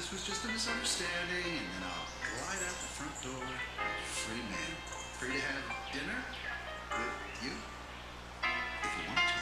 this was just a misunderstanding, and then I'll glide out the front door, free man, free to have dinner with you, if you want to.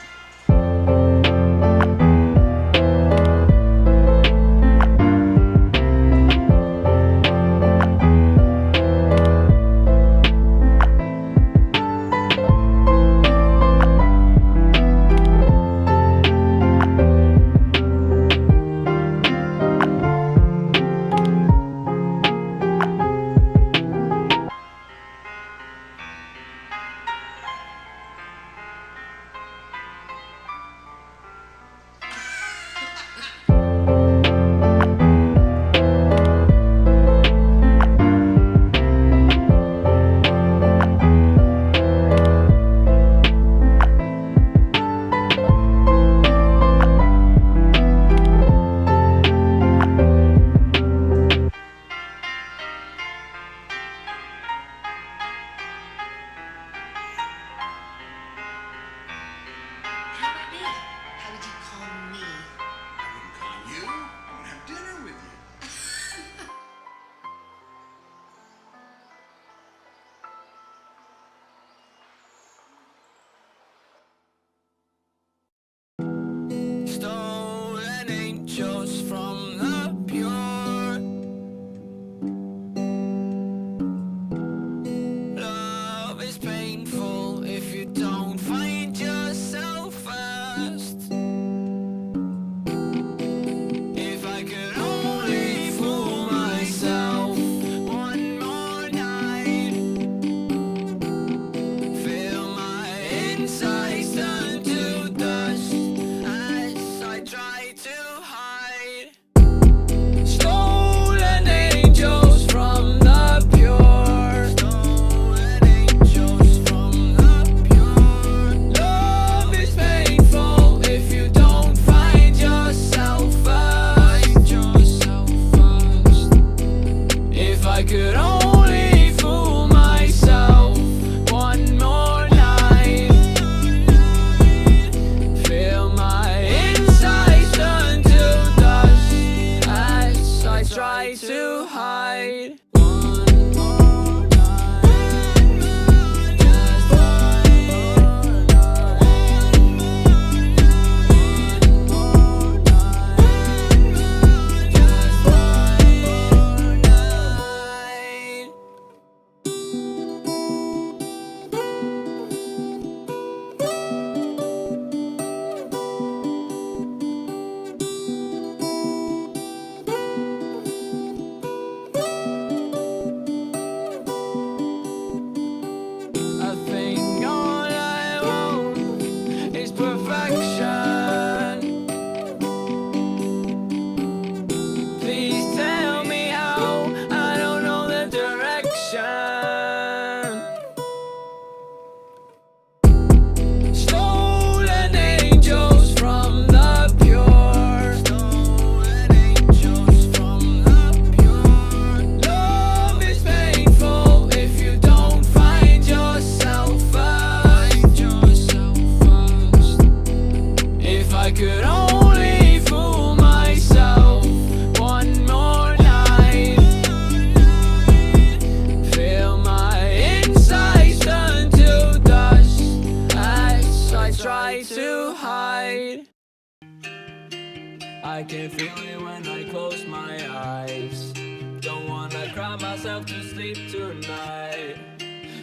I can feel it when I close my eyes. Don't wanna cry myself to sleep tonight.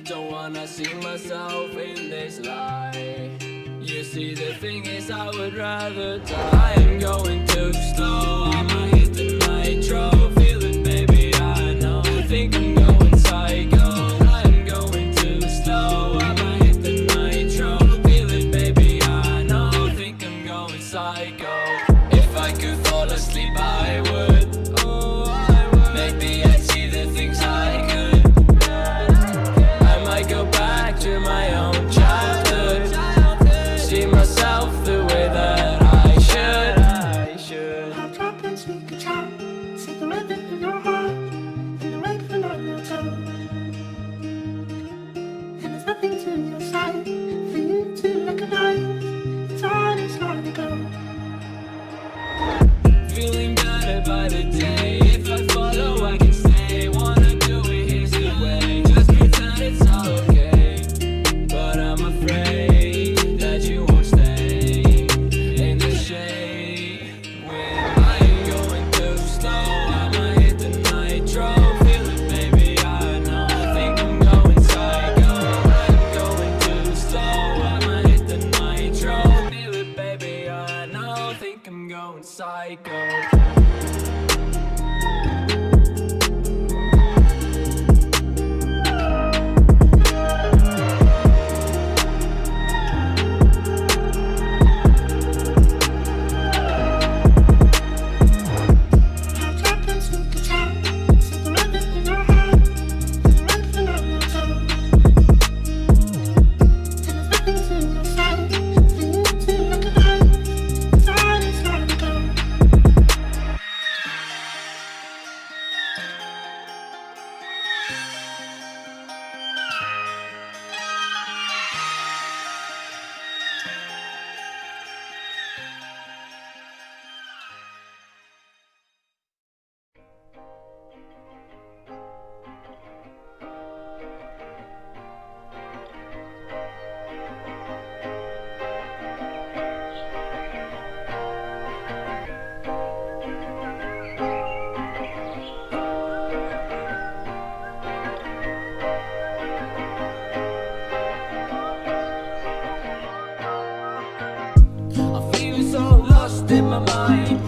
Don't wanna see myself in this lie. You see, the thing is, I would rather die. I'm going too slow, I'ma hit the nitro. Feel it, baby, I know. I think I'm going psycho. I'm going too slow, I'ma hit the nitro. Feel it, baby, I know. I think I'm going psycho. If I could fall asleep, I would. Oh, I would. Maybe I'd see the things I could. I might go back to my own childhood. See myself the way that I should. going psycho. In my mind,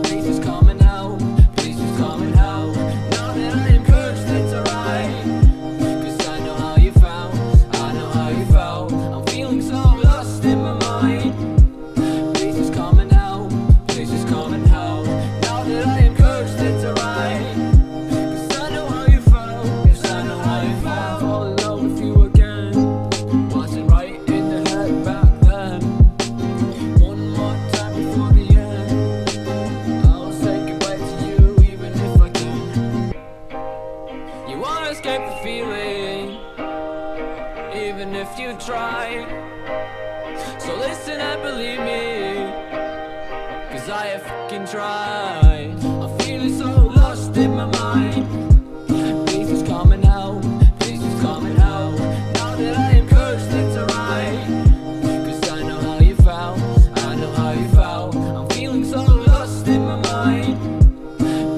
places coming out, places coming out. Now that I am cursed, it's alright. Cause I know how you felt, I know how you felt. I'm feeling so lost in my mind. Places coming out, places coming out. Now that I am cursed, it's alright. Cause I know how you felt, cause I know how you felt. Fall in love with you again, wasn't right in the head back then. One more time before the end, I'll say goodbye to you even if I can. You wanna escape the feeling, even if you try. So listen and believe me, cause I have fucking tried. I'm feeling so lost in my mind. Places coming out, places coming out. Now that I am cursed, it's alright. Cause I know how you felt, I know how you felt. I'm feeling so lost in my mind.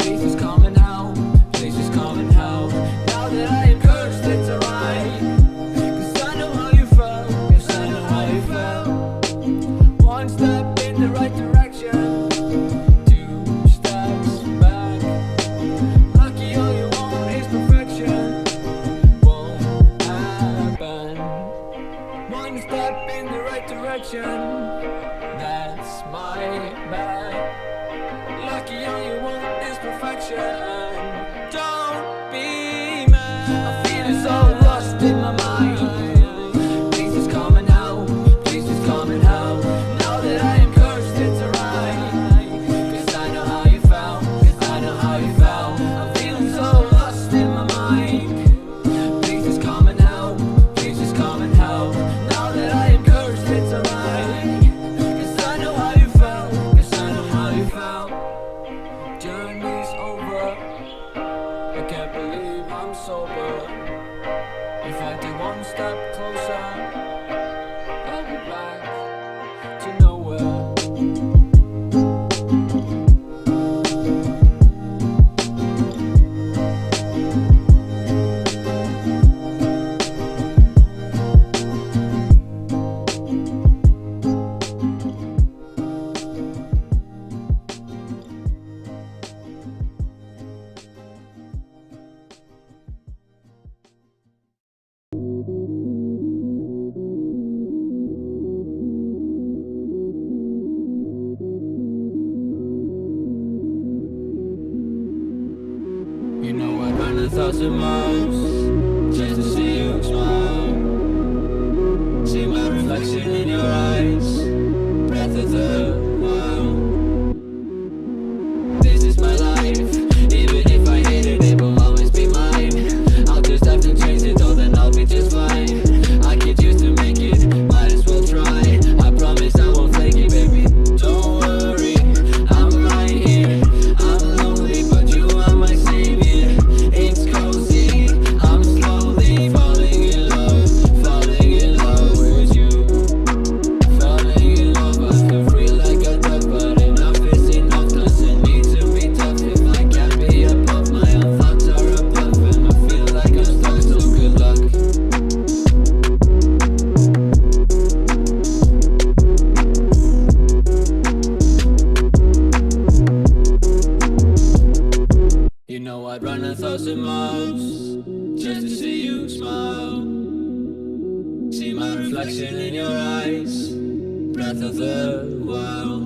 Places coming out, places coming out. Now that I am cursed, it's alright. Cause I know how you felt, cause I know how you felt. One step in the right direction, two steps back. Lucky all you want is perfection, won't happen. One step in the right direction, that's my bad. Lucky all you want is perfection. Don't be mad. I'm feeling so lost in my mind. Places coming out, places coming out. Now that I am cursed, it's alright. Cause I know how you felt, cause I know how you felt. I'm feeling so lost in my mind. Places coming out, places coming out. Now that I am cursed, it's alright. Cause I know how you felt, cause I know how you felt. Journey's over, I can't believe I'm sober. If I take one step closer, I'll be back to nowhere. You know I'd run 1,000 miles just to see you smile. See my reflection in your eyes, breath of the wild. This is my life, even if I hate it, it will always be mine. I'll just have to change it though, then I'll be just fine. I get used to make it, might as well try. I promise I won't fake it, baby. Don't worry, I'm right here. I'm lonely, but you are my savior. It's cozy, I'm slowly aftermath of the world.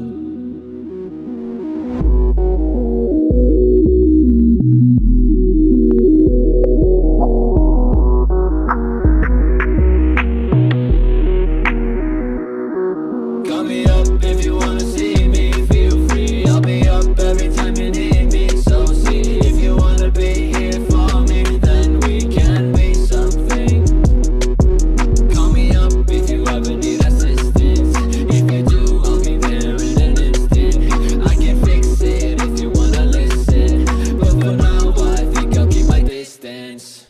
Call me up if you wanna see me, feel free. I'll be up every time you need me. So see if you wanna be here for me, then we can be something. Call me up if you ever need assistance. If you do, I'll be there in an instant. I can fix it if you wanna listen, but for now I think I'll keep my distance.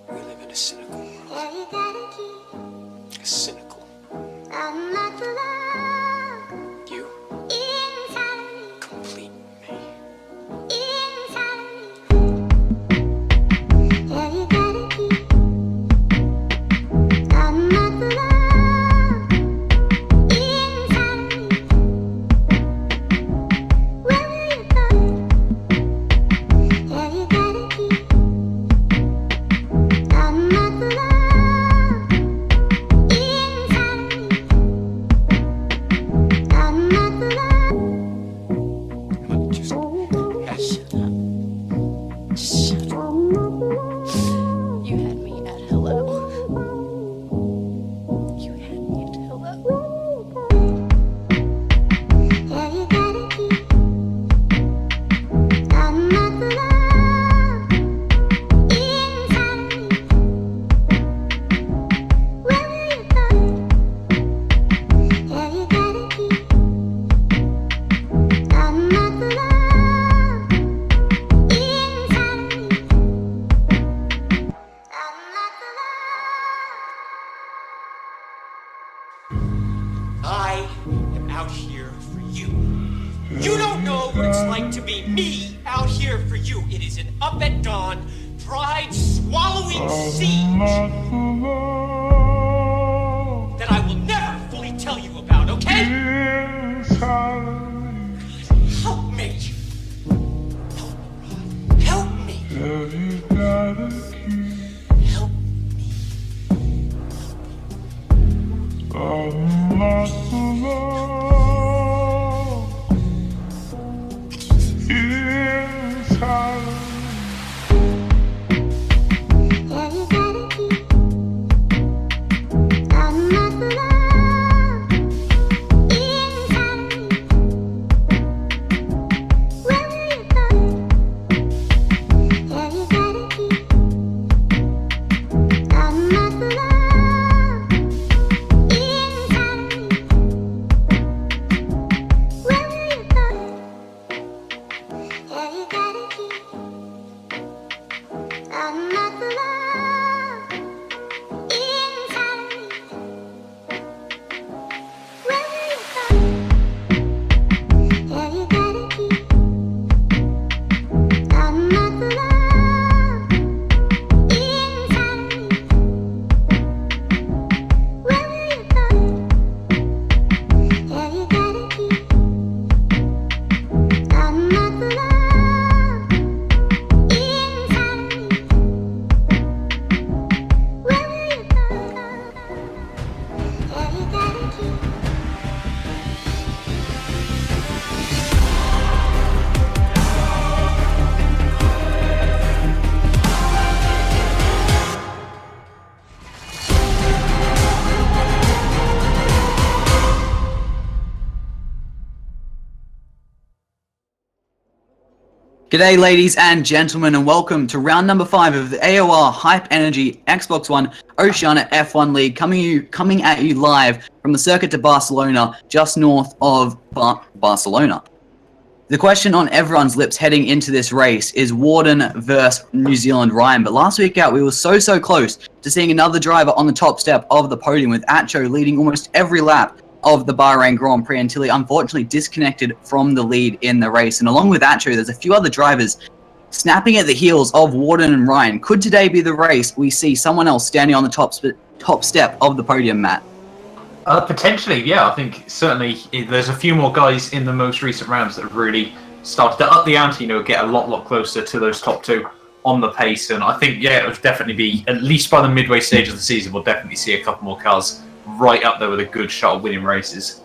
We live in a cynical world. A cynical. You complete me. You had me at hello. You had me at hello. I am out here for you. You don't know what it's like to be me out here for you. It is an up at dawn, pride swallowing siege that I will never fully tell you about, okay? Help me. Help me. Help me. G'day ladies and gentlemen, and welcome to round number 5 of the AOR Hype Energy Xbox One Oceania F1 League, coming at you live from the circuit to Barcelona, just north of Barcelona. The question on everyone's lips heading into this race is Warden versus New Zealand Ryan, but last week out we were so close to seeing another driver on the top step of the podium, with Acho leading almost every lap of the Bahrain Grand Prix until he unfortunately disconnected from the lead in the race. And along with Acho, there's a few other drivers snapping at the heels of Warden and Ryan. Could today be the race we see someone else standing on the top step of the podium, Matt? Potentially, yeah. I think certainly there's a few more guys in the most recent rounds that have really started to up the ante, get a lot closer to those top two on the pace. And I think, yeah, it would definitely be, at least by the midway stage of the season, we'll definitely see a couple more cars right up there with a good shot of winning races.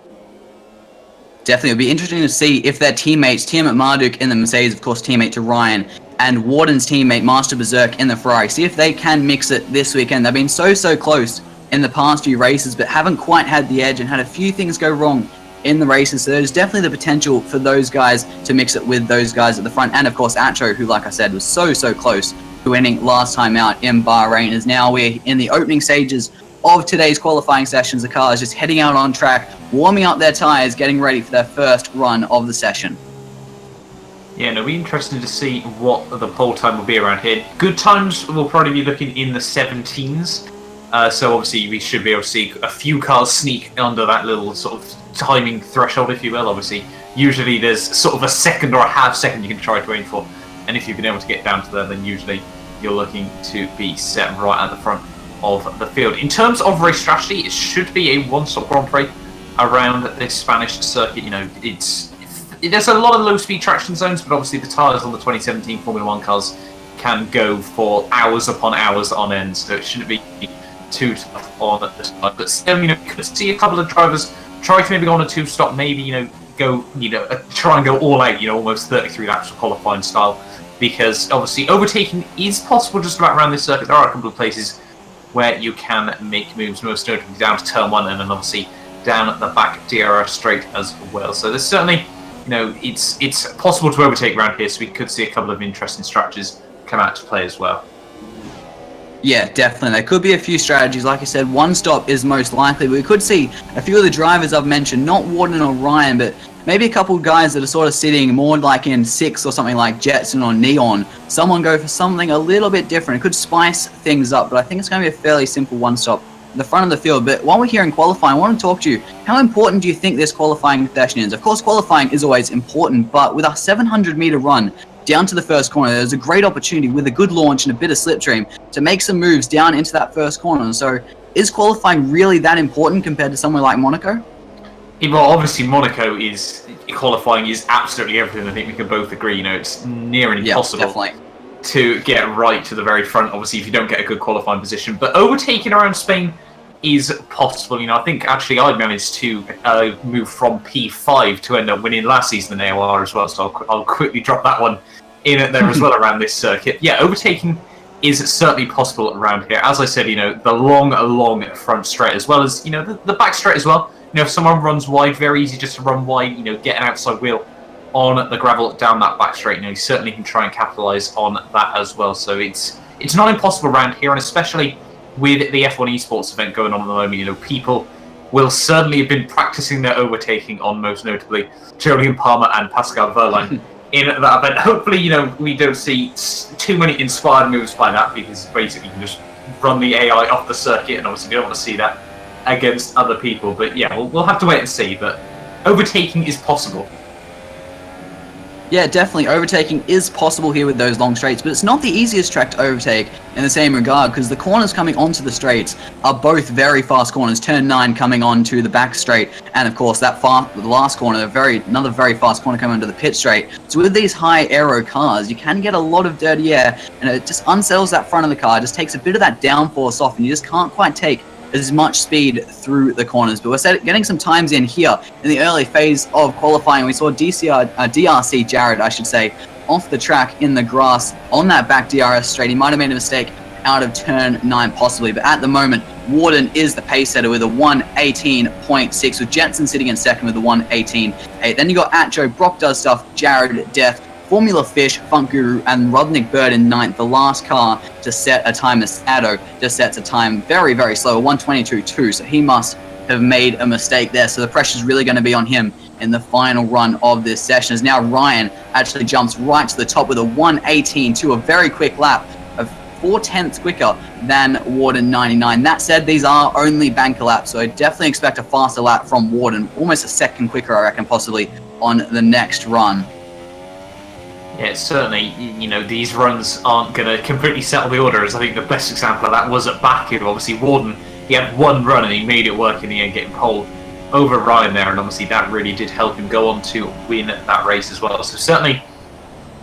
Definitely. It'll be interesting to see if their teammates, Tim Marduk in the Mercedes, of course, teammate to Ryan, and Warden's teammate, Master Berserk, in the Ferrari, see if they can mix it this weekend. They've been so close in the past few races, but haven't quite had the edge and had a few things go wrong in the races. So there's definitely the potential for those guys to mix it with those guys at the front. And of course, Acho, who, like I said, was so close to winning last time out in Bahrain, is now we're in the opening stages of today's qualifying sessions. The cars just heading out on track, warming up their tyres, getting ready for their first run of the session. Yeah, it'll be interesting to see what the pole time will be around here. Good times will probably be looking in the 17s. So obviously we should be able to see a few cars sneak under that little sort of timing threshold, if you will. Obviously, usually there's sort of a second or a half second you can try to aim for. And if you've been able to get down to there, then usually you're looking to be set right at the front of the field. In terms of race strategy, it should be a one-stop Grand Prix around this Spanish circuit. There's a lot of low-speed traction zones, but obviously the tyres on the 2017 Formula 1 cars can go for hours upon hours on end, so it shouldn't be too tough on the side. But still, you could see a couple of drivers try to maybe go on a two-stop, maybe, go, try and go all out, almost 33 laps of qualifying style, because obviously overtaking is possible just about around this circuit. There are a couple of places where you can make moves, most notably down to turn 1 and then obviously down at the back DRS straight as well. So there's certainly, it's possible to overtake around here, so we could see a couple of interesting strategies come out to play as well. Yeah, definitely. There could be a few strategies. Like I said, one stop is most likely. But we could see a few of the drivers I've mentioned, not Warden or Ryan, but maybe a couple of guys that are sort of sitting more like in 6 or something like Jetson or Neon. Someone go for something a little bit different. It could spice things up, but I think it's going to be a fairly simple one stop in the front of the field. But while we're here in qualifying, I want to talk to you. How important do you think this qualifying session is? Of course, qualifying is always important, but with a 700-meter run down to the first corner, there's a great opportunity with a good launch and a bit of slipstream to make some moves down into that first corner. So is qualifying really that important compared to somewhere like Monaco? Well, obviously qualifying is absolutely everything. I think we can both agree, it's near impossible to get right to the very front, obviously, if you don't get a good qualifying position. But overtaking around Spain is possible. I think actually I managed to move from P5 to end up winning last season in AOR as well, so I'll quickly drop that one in there as well around this circuit. Yeah, overtaking is certainly possible around here. As I said, the long front straight, as well as, the back straight as well. If someone runs wide, very easy just to run wide, get an outside wheel on the gravel down that back straight. You certainly can try and capitalise on that as well. So it's not impossible around here, and especially with the F1 esports event going on at the moment, people will certainly have been practicing their overtaking on, most notably, Julian Palmer and Pascal Wehrlein in that event. Hopefully, we don't see too many inspired moves by that, because basically you can just run the AI off the circuit, and obviously we don't want to see that against other people. But yeah, we'll have to wait and see, but overtaking is possible. Yeah, definitely. Overtaking is possible here with those long straights, but it's not the easiest track to overtake in the same regard, because the corners coming onto the straights are both very fast corners. Turn 9 coming onto the back straight, and of course the last corner, another very fast corner coming onto the pit straight. So with these high aero cars, you can get a lot of dirty air, and it just unsettles that front of the car. It just takes a bit of that downforce off, and you just can't quite take as much speed through the corners. But we're getting some times in here in the early phase of qualifying. We saw DRC Jared, I should say, off the track in the grass on that back DRS straight. He might have made a mistake out of turn 9 possibly, but at the moment Warden is the pace setter with a 1:18.6, with Jetson sitting in second with a 1:18.8. Then you got Acho, Brock does stuff, Jared, Death Formula Fish, Funk Guru, and Rodnick Bird in 9th. The last car to set a time as Sado just sets a time very, very slow, 1:22.2. So he must have made a mistake there. So the pressure's really going to be on him in the final run of this session. As now Ryan actually jumps right to the top with a 1:18.2, a very quick lap of 4/10 quicker than Warden 99. That said, these are only banker laps, so I definitely expect a faster lap from Warden, almost a second quicker, I reckon, possibly on the next run. Yeah, certainly, these runs aren't going to completely settle the order, as I think the best example of that was at Baku. Obviously, Warden, he had one run and he made it work in the end, getting pole over Ryan there, and obviously that really did help him go on to win that race as well. So certainly,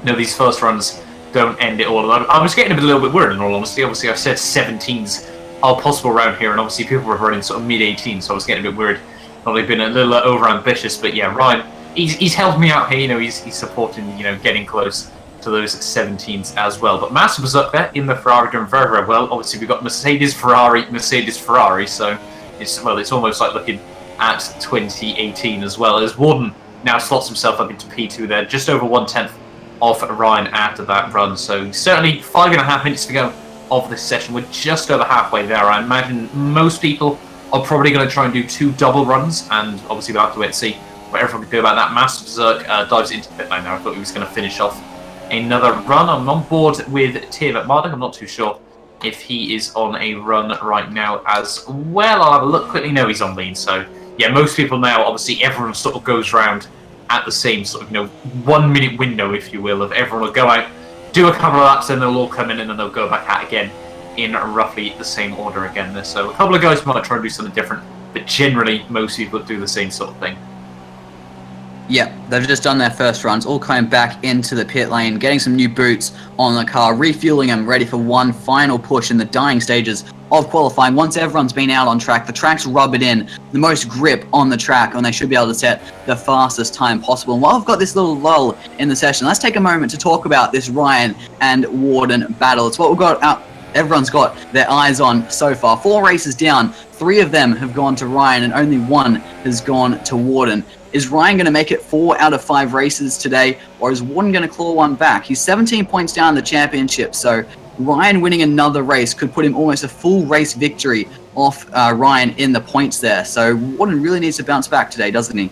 these first runs don't end it all. I was getting a little bit worried, in all honesty. Obviously, I've said 17s are possible around here, and obviously people were running sort of mid-18s, so I was getting a bit worried. Probably been a little over-ambitious, but yeah, Ryan, he's helped me out here. He's supporting, getting close to those 17s as well. But Master was up there in the Ferrari, doing very, very well. Obviously, we've got Mercedes, Ferrari, so it's almost like looking at 2018 as well, as Warden now slots himself up into P2 there, just over 1/10 of Ryan after that run. So certainly 5.5 minutes to go of this session. We're just over halfway there. I imagine most people are probably going to try and do 2 double runs, and obviously we'll have to wait and see what everyone can do about that. Master Berserk dives into the pit lane now. I thought he was going to finish off another run. I'm on board with Tim at Marduk. I'm not too sure if he is on a run right now as well. I'll have a look quickly. No, he's on lean. So yeah, most people now, obviously everyone sort of goes round at the same sort of 1 minute window, if you will, of everyone will go out, do a couple of laps, then they'll all come in and then they'll go back out again in roughly the same order again. So a couple of guys might try and do something different, but generally most people do the same sort of thing. Yeah, they've just done their first runs, all coming back into the pit lane, getting some new boots on the car, refueling them, ready for one final push in the dying stages of qualifying. Once everyone's been out on track, the tracks rub it in, the most grip on the track, and they should be able to set the fastest time possible. And while I've got this little lull in the session, let's take a moment to talk about this Ryan and Warden battle. It's what we've got out. Everyone's got their eyes on so far. 4 races down, 3 of them have gone to Ryan and only 1 has gone to Warden. Is Ryan going to make it 4 out of 5 races today, or is Warden going to claw one back? He's 17 points down in the championship, so Ryan winning another race could put him almost a full race victory off Ryan in the points there. So Warden really needs to bounce back today, doesn't he?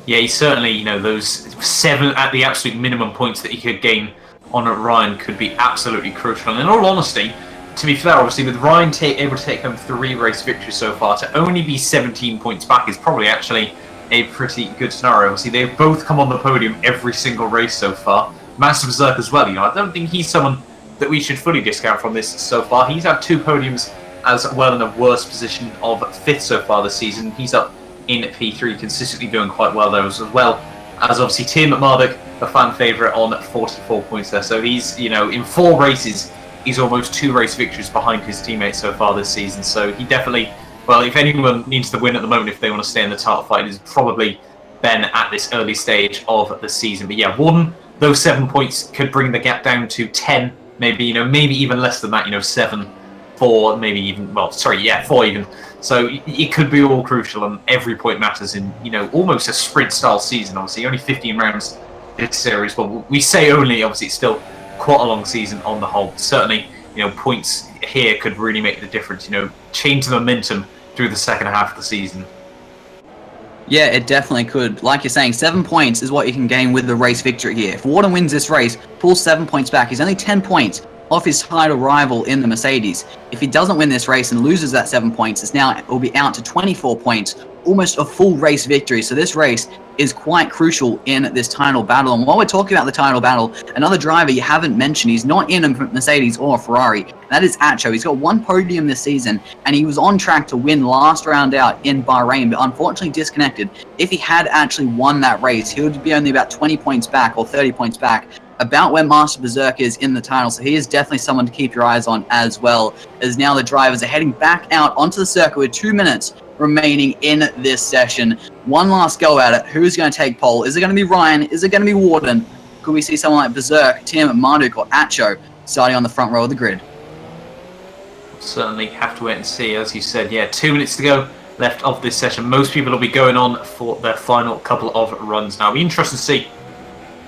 Yeah, he certainly, those 7 at the absolute minimum points that he could gain on Ryan could be absolutely crucial. And in all honesty, to be fair, obviously, with Ryan able to take home 3 race victories so far, to only be 17 points back is probably actually a pretty good scenario. Obviously, they've both come on the podium every single race so far. Master Berserk as well, I don't think he's someone that we should fully discount from this so far. He's had 2 podiums as well in the worst position of 5th so far this season. He's up in P3, consistently doing quite well there as well. As obviously Tim at Marduk, the fan favourite, on 44 points there. So he's, in 4 races, he's almost 2 race victories behind his teammates so far this season. So he definitely, well, if anyone needs to win at the moment, if they want to stay in the title fight, it's probably Ben at this early stage of the season. But yeah, Warden, those 7 points could bring the gap down to 10, maybe, maybe even less than that, 7, 4, maybe even, 4 even. So it could be all crucial, and every point matters in, almost a sprint-style season. Obviously, only 15 rounds this series, but we say only, obviously, it's still quite a long season on the whole. Certainly, points here could really make the difference, change the momentum through the second half of the season. Yeah, it definitely could. Like you're saying, 7 points is what you can gain with the race victory here. If Warden wins this race, pulls 7 points back, he's only 10 points off his title rival in the Mercedes. If he doesn't win this race and loses that 7 points, it will be out to 24 points, almost a full race victory. So this race is quite crucial in this title battle. And while we're talking about the title battle, another driver you haven't mentioned, he's not in a Mercedes or a Ferrari, that is Acho. He's got 1 podium this season, and he was on track to win last round out in Bahrain, but unfortunately disconnected. If he had actually won that race, he would be only about 20 points back or 30 points back, about where Master Berserk is in the title. So he is definitely someone to keep your eyes on as well, as now the drivers are heading back out onto the circuit with 2 minutes remaining in this session. One last go at it. Who's going to take pole? Is it going to be Ryan? Is it going to be Warden? Could we see someone like Berserk, Tim, Marduk, or Acho starting on the front row of the grid? Certainly have to wait and see. As you said, yeah, 2 minutes to go left of this session. Most people will be going on for their final couple of runs now. It'll be interesting to see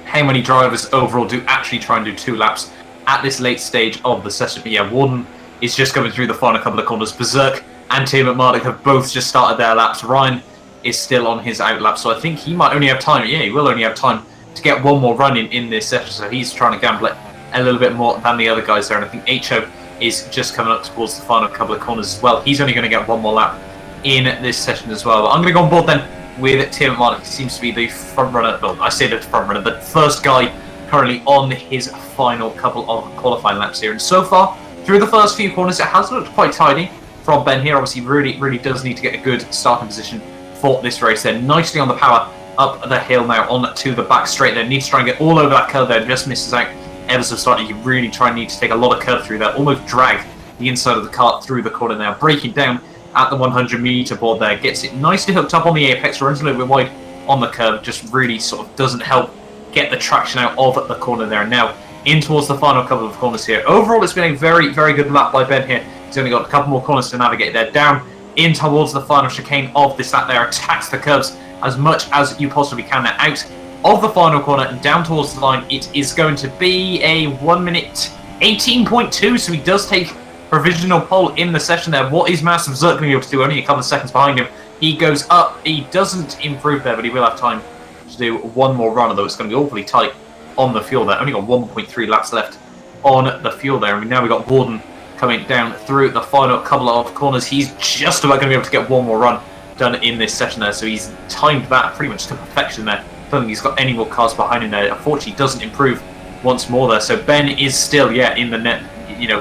how many drivers overall do actually try and do 2 laps at this late stage of the session. But yeah, Warden is just coming through the final couple of corners. Berserk and Tim McMurdoch have both just started their laps. Ryan is still on his out lap, so I think he might only have time. Yeah, he will only have time to get one more run in this session, so he's trying to gamble it a little bit more than the other guys there. And I think HO is just coming up towards the final couple of corners as well. He's only going to get one more lap in this session as well. But I'm going to go on board then with Tim McMurdoch. He seems to be the front runner. Well, I say the front runner, the first guy currently on his final couple of qualifying laps here. And so far, through the first few corners, it has looked quite tidy from Ben here. Obviously, really does need to get a good starting position for this race. They're nicely on the power up the hill now, on to the back straight there. Needs to try and get all over that curve there. Just misses out ever so slightly. You really need to take a lot of curve through there. Almost drag the inside of the kart through the corner now. Breaking down at the 100-meter board there. Gets it nicely hooked up on the apex. Runs a little bit wide on the curve. Just really sort of doesn't help get the traction out of the corner there. And now in towards the final couple of corners here. Overall, it's been a very good lap by Ben here. He's only got a couple more corners to navigate there. Down in towards the final chicane of this lap there. Attacks the curves as much as you possibly can there. Out of the final corner and down towards the line. It is going to be a 1 minute 18.2, so he does take provisional pole in the session there. What is Massive Zerk going to be able to do? Only a couple of seconds behind him. He goes up. He doesn't improve there, but he will have time to do one more run, although it's going to be awfully tight on the fuel there. Only got 1.3 laps left on the fuel there. And now we've got Warden coming down through the final couple of corners. He's just about going to be able to get one more run done in this session there, so he's timed that pretty much to perfection there. I don't think he's got any more cars behind him there. Unfortunately, he doesn't improve once more there. So Ben is still, in the net.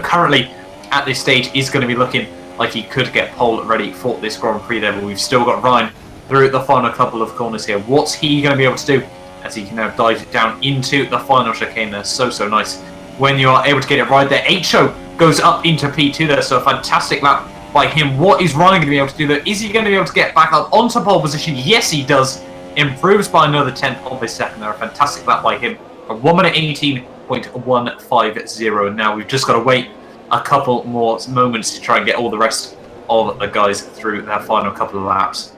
Currently at this stage is going to be looking like he could get pole ready for this Grand Prix there, but we've still got Ryan through the final couple of corners here. What's he going to be able to do as he can now dive down into the final chicane there? So nice when you are able to get it right there. HO goes up into P2 there, so a fantastic lap by him. What is Ryan going to be able to do there? Is he going to be able to get back up onto pole position? Yes, he does. Improves by another 10th of a second there. A fantastic lap by him. A 1 minute 18.150. And now we've just got to wait a couple more moments to try and get all the rest of the guys through their final couple of laps.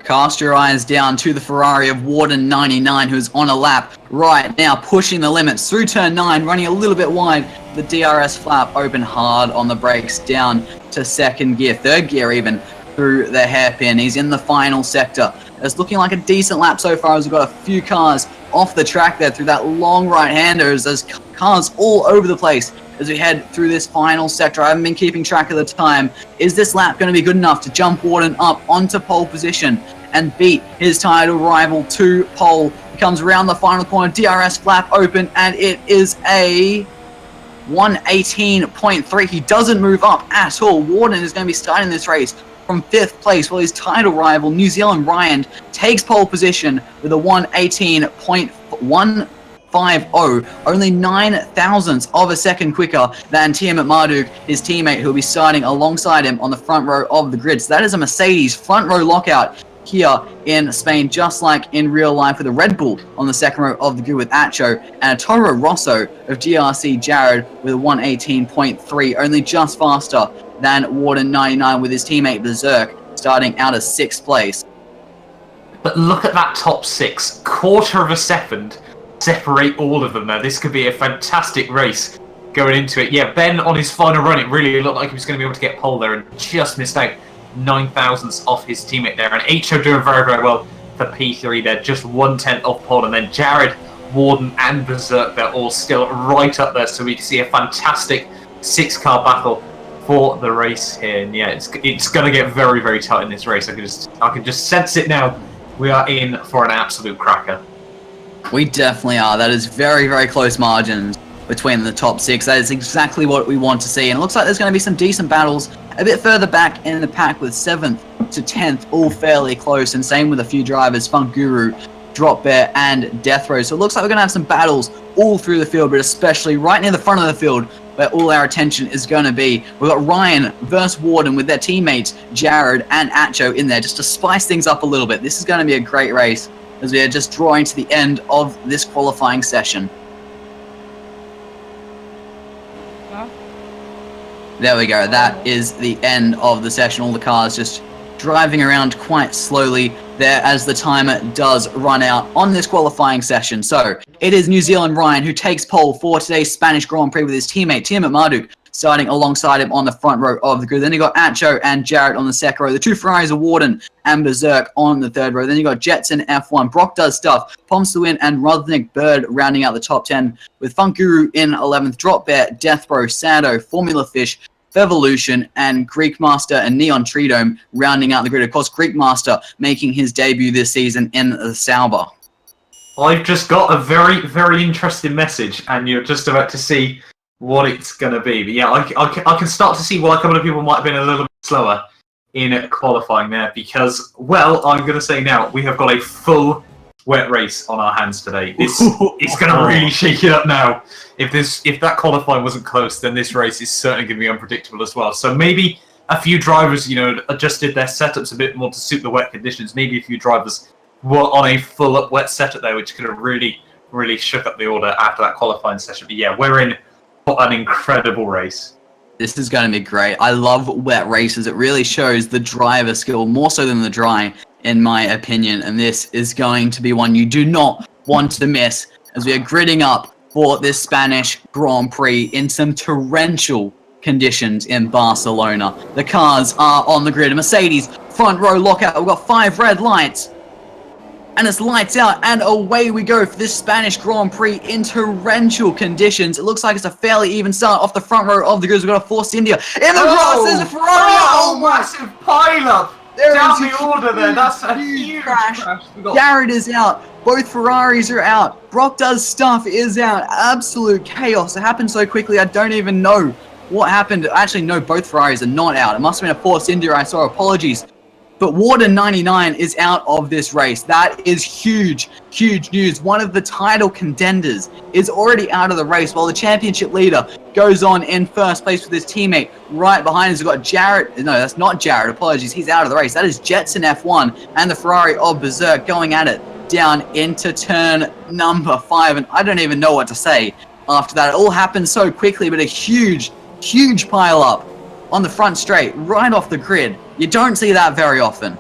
Cast your eyes down to the Ferrari of Warden 99, who's on a lap right now, pushing the limits through turn 9, running a little bit wide. The DRS flap open hard on the brakes, down to second gear, third gear even, through the hairpin. He's in the final sector. It's looking like a decent lap so far, as we've got a few cars off the track there through that long right-hander, as there's cars all over the place as we head through this final sector. I haven't been keeping track of the time. Is this lap going to be good enough to jump Warden up onto pole position and beat his title rival to pole? He comes around the final corner, DRS flap open, and it is a 118.3. He doesn't move up at all. Warden is going to be starting this race from 5th place, while his title rival, New Zealand Ryan, takes pole position with a 118.150, only 9 thousandths of a second quicker than Tim McMurdoch, his teammate, who will be starting alongside him on the front row of the grid. So that is a Mercedes front row lockout here in Spain, just like in real life, with a Red Bull on the second row of the grid with Acho, and a Toro Rosso of GRC Jared with a 118.3, only just faster than Warden 99, with his teammate Berserk starting out of 6th place. But look at that top 6, quarter of a second separate all of them there. This could be a fantastic race going into it. Yeah, Ben on his final run, it really looked like he was going to be able to get pole there and just missed out 9 thousandths off his teammate there. And HO doing very well for P3 there, just 1/10 off pole. And then Jared, Warden and Berserk, they're all still right up there. So we can see a fantastic 6-car battle for the race here. And yeah, it's going to get very tight in this race. I can just sense it now. We are in for an absolute cracker. We definitely are. That is very close margins between the top 6. That is exactly what we want to see. And it looks like there's going to be some decent battles a bit further back in the pack, with 7th to 10th all fairly close. And same with a few drivers, Funk Guru, Drop Bear, and Death Row. So it looks like we're going to have some battles all through the field, but especially right near the front of the field, where all our attention is going to be. We've got Ryan versus Warden with their teammates Jared and Acho in there, just to spice things up a little bit. This is going to be a great race, as we are just drawing to the end of this qualifying session. There we go. That is the end of the session. All the cars just driving around quite slowly there as the timer does run out on this qualifying session. So it is New Zealand Ryan who takes pole for today's Spanish Grand Prix with his teammate, Tiamat Marduk, starting alongside him on the front row of the grid. Then you got Acho and Jarrett on the second row. The two Ferraris are Warden and Berserk on the third row. Then you got Jetson F1, Brock Does Stuff, Poms to Win, and Rudnick Bird rounding out the top 10 with Funk Guru in 11th, Drop Bear, Deathbro, Sando, Formula Fish, Fevolution, and Greek Master and Neon Treedome rounding out the grid. Of course, Greek Master making his debut this season in the Sauber. I've just got a very, very interesting message, and you're just about to see what it's going to be. But yeah, I can start to see why a couple of people might have been a little bit slower in qualifying there, because, well, I'm going to say now, we have got a full wet race on our hands today. It's going to really shake it up now. If that qualifying wasn't close, then this race is certainly going to be unpredictable as well. So maybe a few drivers, adjusted their setups a bit more to suit the wet conditions. Maybe a few drivers were on a full wet setup there, which could have really, really shook up the order after that qualifying session. But yeah, we're in for an incredible race. This is going to be great. I love wet races. It really shows the driver skill more so than the dry, in my opinion. And this is going to be one you do not want to miss as we are gridding up for this Spanish Grand Prix in some torrential conditions in Barcelona. The cars are on the grid. A Mercedes front row lockout. We've got 5 red lights. And it's lights out, and away we go for this Spanish Grand Prix in torrential conditions. It looks like it's a fairly even start off the front row of the grid. We've got a Force India in the grass. There's a Ferrari. Oh, massive pile-up down the order there. That's a huge crash. Got... Garrett is out. Both Ferraris are out. Brock Does Stuff is out. Absolute chaos. It happened so quickly, I don't even know what happened. Actually, no, both Ferraris are not out. It must have been a Force India. I saw. Apologies. But Warden 99 is out of this race. That is huge, huge news. One of the title contenders is already out of the race, while the championship leader goes on in first place with his teammate right behind us. We've got Jarrett. No, that's not Jarrett. Apologies. He's out of the race. That is Jetson F1 and the Ferrari of Berserk going at it down into turn number 5. And I don't even know what to say after that. It all happened so quickly, but a huge, huge pile up on the front straight, right off the grid. You don't see that very often.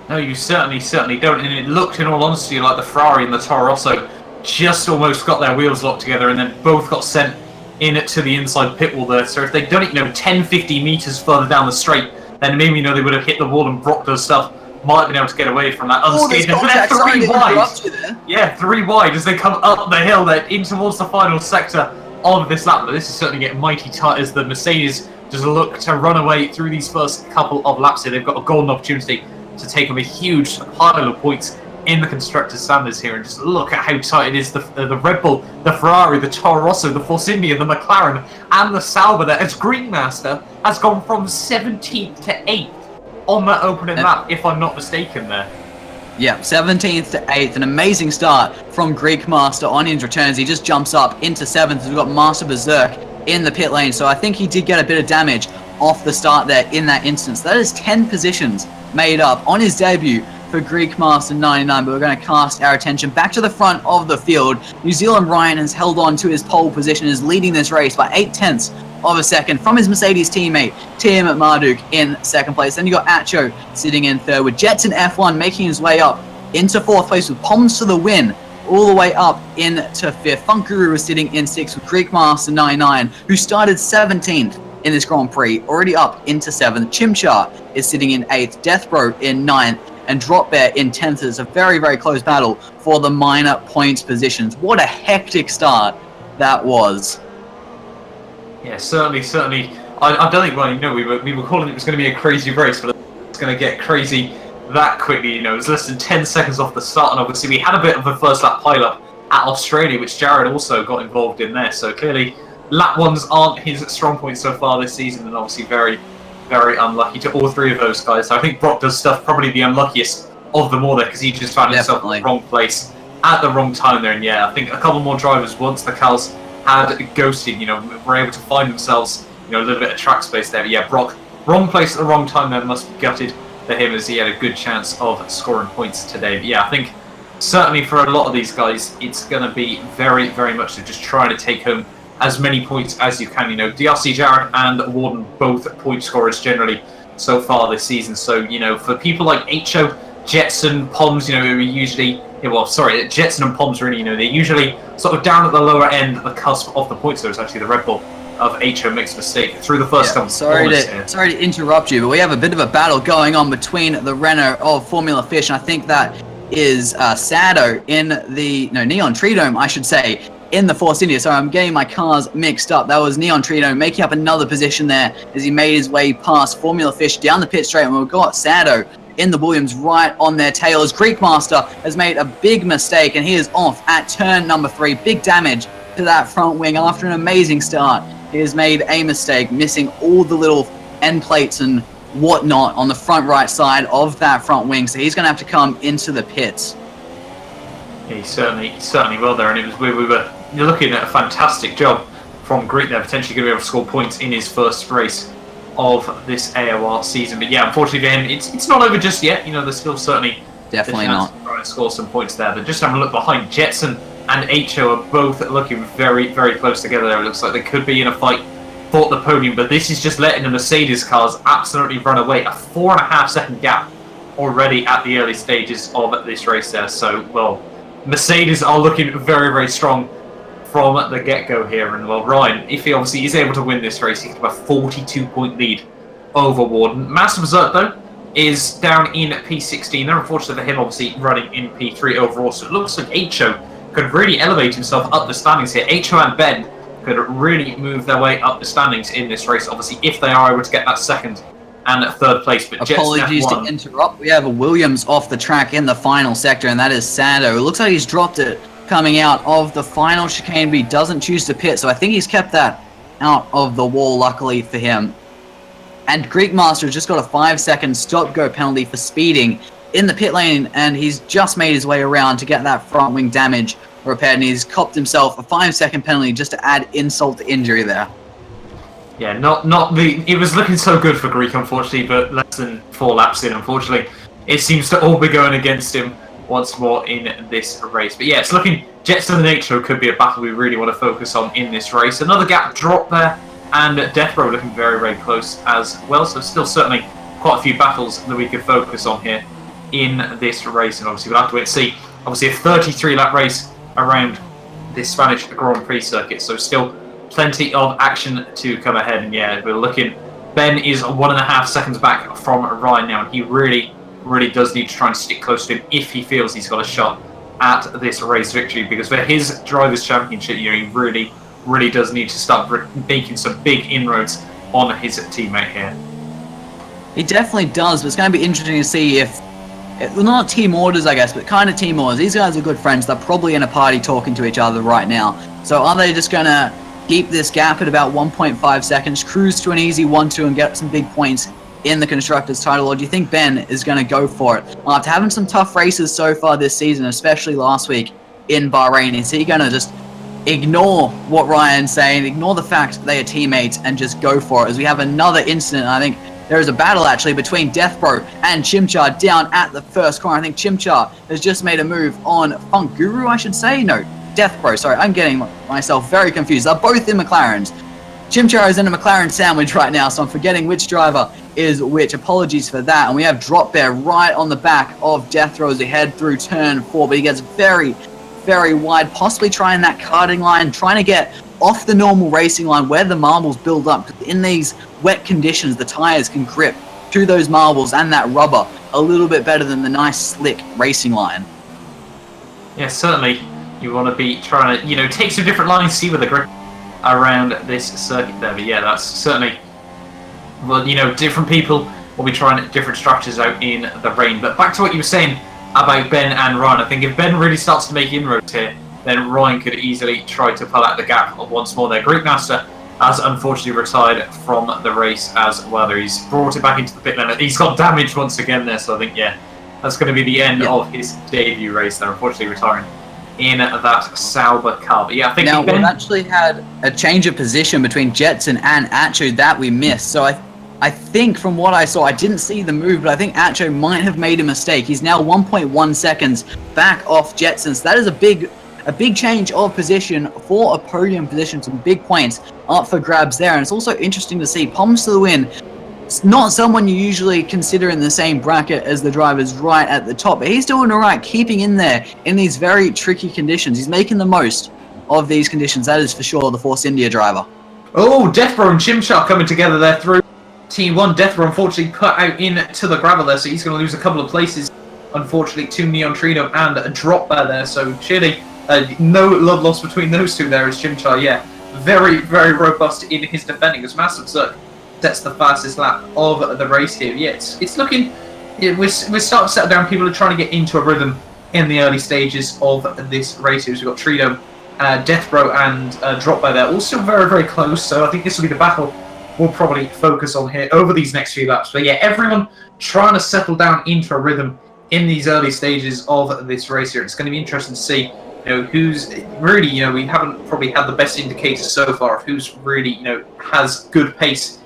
No, you certainly don't. And it looked, in all honesty, like the Ferrari and the Toro Rosso just almost got their wheels locked together and then both got sent in to the inside pit wall there. So if they'd done it, 10, 50 meters further down the straight, then maybe, they would have hit the wall and Brock Does Stuff might have been able to get away from that unscathed. They're 3 wide. Yeah, 3 wide as they come up the hill there in towards the final sector of this lap. But this is certainly getting mighty tight as the Mercedes just look to run away through these first couple of laps here. They've got a golden opportunity to take them a huge pile of points in the Constructors' Standards here. And just look at how tight it is. The Red Bull, the Ferrari, the Toro Rosso, the Force India, the McLaren, and the Sauber there. As Green Master has gone from 17th to 8th on that opening lap, if I'm not mistaken there. Yeah, 17th to 8th. An amazing start from Greek Master on his returns. He just jumps up into 7th. We've got Master Berserk in the pit lane, so I think he did get a bit of damage off the start there in that instance. That is 10 positions made up on his debut for Greek Master 99, but we're going to cast our attention back to the front of the field. New Zealand Ryan has held on to his pole position, is leading this race by 0.8 of a second from his Mercedes teammate, Tiamat Marduk, in second place. Then you got Acho sitting in third, with Jetson F1 making his way up into fourth place with Poms to the Win all the way up into 5th. Funk Guru was sitting in 6th with Greek Master 99, who started 17th in this Grand Prix, already up into 7th. Chimchar is sitting in 8th, Deathbro in 9th, and Drop Bear in 10th. It's a very, very close battle for the minor points positions. What a hectic start that was. Yeah, certainly. I don't think, we were calling it was going to be a crazy race, but it's going to get crazy that quickly. It was less than 10 seconds off the start, and obviously we had a bit of a first lap pile-up at Australia, which Jared also got involved in there. So clearly, lap ones aren't his strong point so far this season, and obviously very, very unlucky to all 3 of those guys. So I think Brock Does Stuff probably the unluckiest of them all there, because he just found himself in the wrong place at the wrong time there. And yeah, I think a couple more drivers, once the Cals had ghosted, were able to find themselves, a little bit of track space there. But yeah, Brock, wrong place at the wrong time there, must be gutted for him, as he had a good chance of scoring points today. But yeah, I think certainly for a lot of these guys, it's going to be very, very much to just try to take home as many points as you can. DRC Jarrett and Warden, both point scorers generally so far this season. So, for people like Hcho, Jetson, Poms, you know, are usually, Jetson and Poms really, you know, they're usually sort of down at the lower end, at the cusp of the points. There was actually the Red Bull of HO makes a mistake through the first couple. Sorry to interrupt you, but we have a bit of a battle going on between the Renault of Formula Fish, and I think that is Sado in the Neon Tridome, I should say, in the Force India. So I'm getting my cars mixed up. That was Neon Tridome making up another position there as he made his way past Formula Fish down the pit straight, and we've got Sado in the Williams right on their tails. Greekmaster has made a big mistake, and he is off at turn number 3. Big damage to that front wing after an amazing start. He has made a mistake, missing all the little end plates and whatnot on the front right side of that front wing, so he's going to have to come into the pits. Yeah, he certainly will there, and it was you're looking at a fantastic job from Greek there, potentially going to be able to score points in his first race of this AOR season. But yeah, unfortunately for him, it's not over just yet. You know, there's still certainly definitely not trying to score some points there. But just having a look behind, Jetson and HO are both looking very, very close together there. It looks like they could be in a fight for the podium, but this is just letting the Mercedes cars absolutely run away. A 4.5 second gap already at the early stages of this race there. So, well, Mercedes are looking very, very strong from the get-go here. And, well, Ryan, if he obviously is able to win this race, he can have a 42-point lead over Warden. Master Berserk, though, is down in P16 there. Unfortunately for him, obviously running in P3 overall. So it looks like HO could really elevate himself up the standings here. HO and Ben could really move their way up the standings in this race, obviously, if they are able to get that second and third place. But apologies to interrupt. We have a Williams off the track in the final sector, and that is Sado. It looks like he's dropped it coming out of the final chicane, but he doesn't choose to pit, so I think he's kept that out of the wall, luckily for him. And Greekmaster has just got a 5-second stop-go penalty for speeding in the pit lane, and he's just made his way around to get that front wing damage repaired, and he's copped himself a 5-second penalty just to add insult to injury there. Yeah, it was looking so good for Greek, unfortunately, but less than 4 laps in, unfortunately, it seems to all be going against him once more in this race. But yeah, it's looking, Jetson and HO could be a battle we really want to focus on in this race. Another gap drop there, and Death Row looking very, very close as well, so still certainly quite a few battles that we could focus on here in this race, and obviously we'll have to wait and see. Obviously a 33-lap race around this Spanish Grand Prix circuit, so still plenty of action to come ahead. And yeah, we're looking, Ben is 1.5 seconds back from Ryan now, and he really does need to try and stick close to him if he feels he's got a shot at this race victory, because for his Drivers' Championship, you know, he really does need to start making some big inroads on his teammate here. He definitely does, but it's going to be interesting to see if, well, not team orders, I guess, but kind of team orders. These guys are good friends. They're probably in a party talking to each other right now. So are they just going to keep this gap at about 1.5 seconds, cruise to an easy 1-2 and get some big points in the Constructors' title, or do you think Ben is going to go for it? After having some tough races so far this season, especially last week in Bahrain, is he going to just ignore what Ryan's saying, ignore the fact they are teammates, and just go for it? As we have another incident, I think there is a battle actually between Deathbro and Chimchar down at the first corner. I think Chimchar has just made a move on Funk Guru, I should say. No, Deathbro, sorry, I'm getting myself very confused. They're both in McLarens. Chimchar is in a McLaren sandwich right now, so I'm forgetting which driver is which. Apologies for that. And we have Drop Bear right on the back of Deathbro as they head through turn 4, but he gets very, very wide, possibly trying that karting line, trying to get off the normal racing line where the marbles build up. In these wet conditions, the tires can grip to those marbles and that rubber a little bit better than the nice slick racing line. Yeah, certainly you want to be trying to, you know, take some different lines, see where the grip around this circuit there. But yeah, that's certainly, well, you know, different people will be trying different structures out in the rain. But back to what you were saying about Ben and Ryan, I think if Ben really starts to make inroads here, then Ryan could easily try to pull out the gap once more there. Greekmaster has unfortunately retired from the race as well. He's brought it back into the pit lane. He's got damage once again there, so I think, yeah, that's going to be the end of his debut race there, unfortunately retiring in that Sauber car. But yeah, I think now we've actually had a change of position between Jetson and Acho that we missed. So I think from what I saw, I didn't see the move, but I think Acho might have made a mistake. He's now 1.1 seconds back off Jetson. So that is a big change of position for a podium position. Some big points up for grabs there. And it's also interesting to see Poms to the win. not someone you usually consider in the same bracket as the drivers right at the top, but he's doing alright, keeping in there in these very tricky conditions. He's making the most of these conditions, that is for sure, the Force India driver. Oh, Deathbro and Chimchar coming together there through T1. Deathbro unfortunately put out into the gravel there, so he's going to lose a couple of places, unfortunately, to Neon Trino and a drop there. So surely no love lost between those two there as Chimchar, yeah, very, very robust in his defending as Massive Cirque sets the fastest lap of the race here. Yeah, it's looking, we're starting to settle down. People are trying to get into a rhythm in the early stages of this race here. So we've got Trino, Deathbro and Drop there, all still very, very close. So I think this will be the battle we'll probably focus on here over these next few laps. But yeah, everyone trying to settle down into a rhythm in these early stages of this race here. It's going to be interesting to see, who's really, we haven't probably had the best indicators so far of who's really, has good pace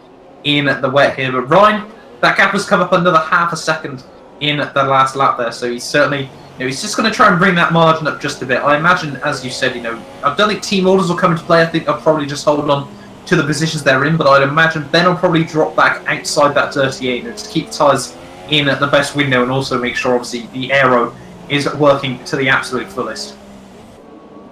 in the wet here. But Ryan, that gap has come up another half a second in the last lap there. So he's certainly, he's just going to try and bring that margin up just a bit. I imagine, as you said, I don't think team orders will come into play. I think I'll probably just hold on to the positions they're in, but I'd imagine Ben will probably drop back outside that 38 to keep tyres in the best window and also make sure, obviously, the aero is working to the absolute fullest.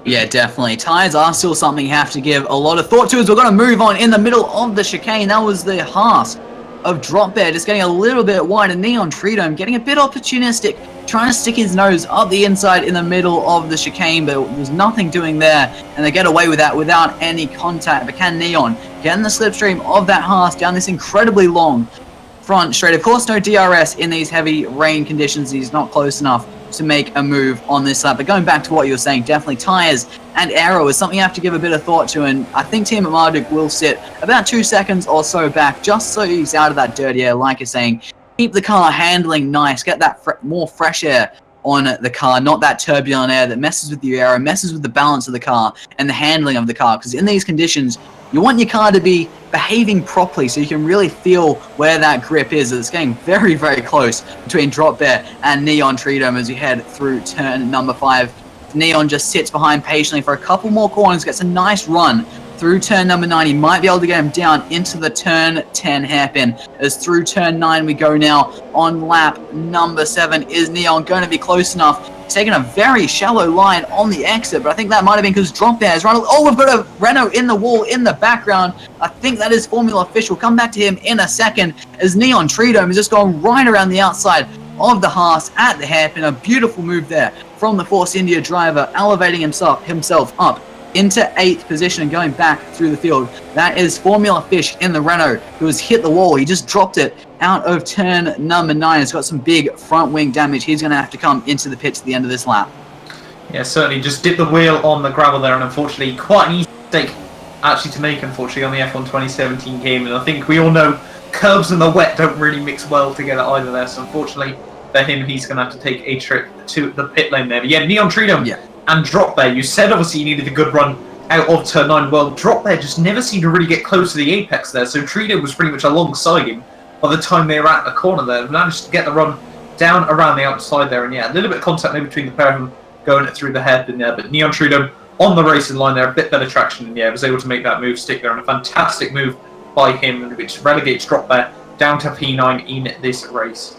Yeah, definitely. Tyres are still something you have to give a lot of thought to as we're going to move on in the middle of the chicane. That was the Haas of Drop Bear, just getting a little bit wide, and Neon Tridome getting a bit opportunistic, trying to stick his nose up the inside in the middle of the chicane, but there's nothing doing there, and they get away with that without any contact. But can Neon get in the slipstream of that Haas down this incredibly long front straight? Of course, no DRS in these heavy rain conditions. He's not close enough to make a move on this lap. But going back to what you were saying, definitely tyres and aero is something you have to give a bit of thought to, and I think Team at Marduk will sit about 2 seconds or so back just so he's out of that dirty air, like you're saying. Keep the car handling nice, get that more fresh air on the car, not that turbulent air that messes with the aero, messes with the balance of the car and the handling of the car, because in these conditions you want your car to be behaving properly so you can really feel where that grip is. It's getting very, very close between Drop Bear and Neon Tridome as we head through turn number 5. Neon just sits behind patiently for a couple more corners, gets a nice run through turn number 9. He might be able to get him down into the turn 10 hairpin. As through turn 9 we go now on lap number 7. Is Neon going to be close enough? He's taking a very shallow line on the exit, but I think that might have been because Drop Bear is running. Oh, we've got a Renault in the wall in the background. I think that is Formula Fish. We'll come back to him in a second as Neon Tridome is just going right around the outside of the Haas at the hairpin. A beautiful move there from the Force India driver, elevating himself up into 8th position and going back through the field. That is Formula Fish in the Renault, who has hit the wall. He just dropped it out of turn number 9. It's got some big front wing damage. He's going to have to come into the pits at the end of this lap. Yeah, certainly just dipped the wheel on the gravel there, and unfortunately quite an easy mistake actually to make, unfortunately, on the F1 2017 game. And I think we all know curbs and the wet don't really mix well together either there, so unfortunately for him, he's going to have to take a trip to the pit lane there. But yeah, Neon Tridome and Drop Bear, you said obviously you needed a good run out of turn 9. Well, Drop Bear just never seemed to really get close to the apex there, so Tridome was pretty much alongside him by the time they were at the corner there. Managed to get the run down around the outside there, and yeah, a little bit of contact maybe between the pair of them going through the hairpin there, but Neon Tridome on the racing line there, a bit better traction, and yeah, was able to make that move stick there, and a fantastic move by him, which relegates Drop Bear down to P9 in this race.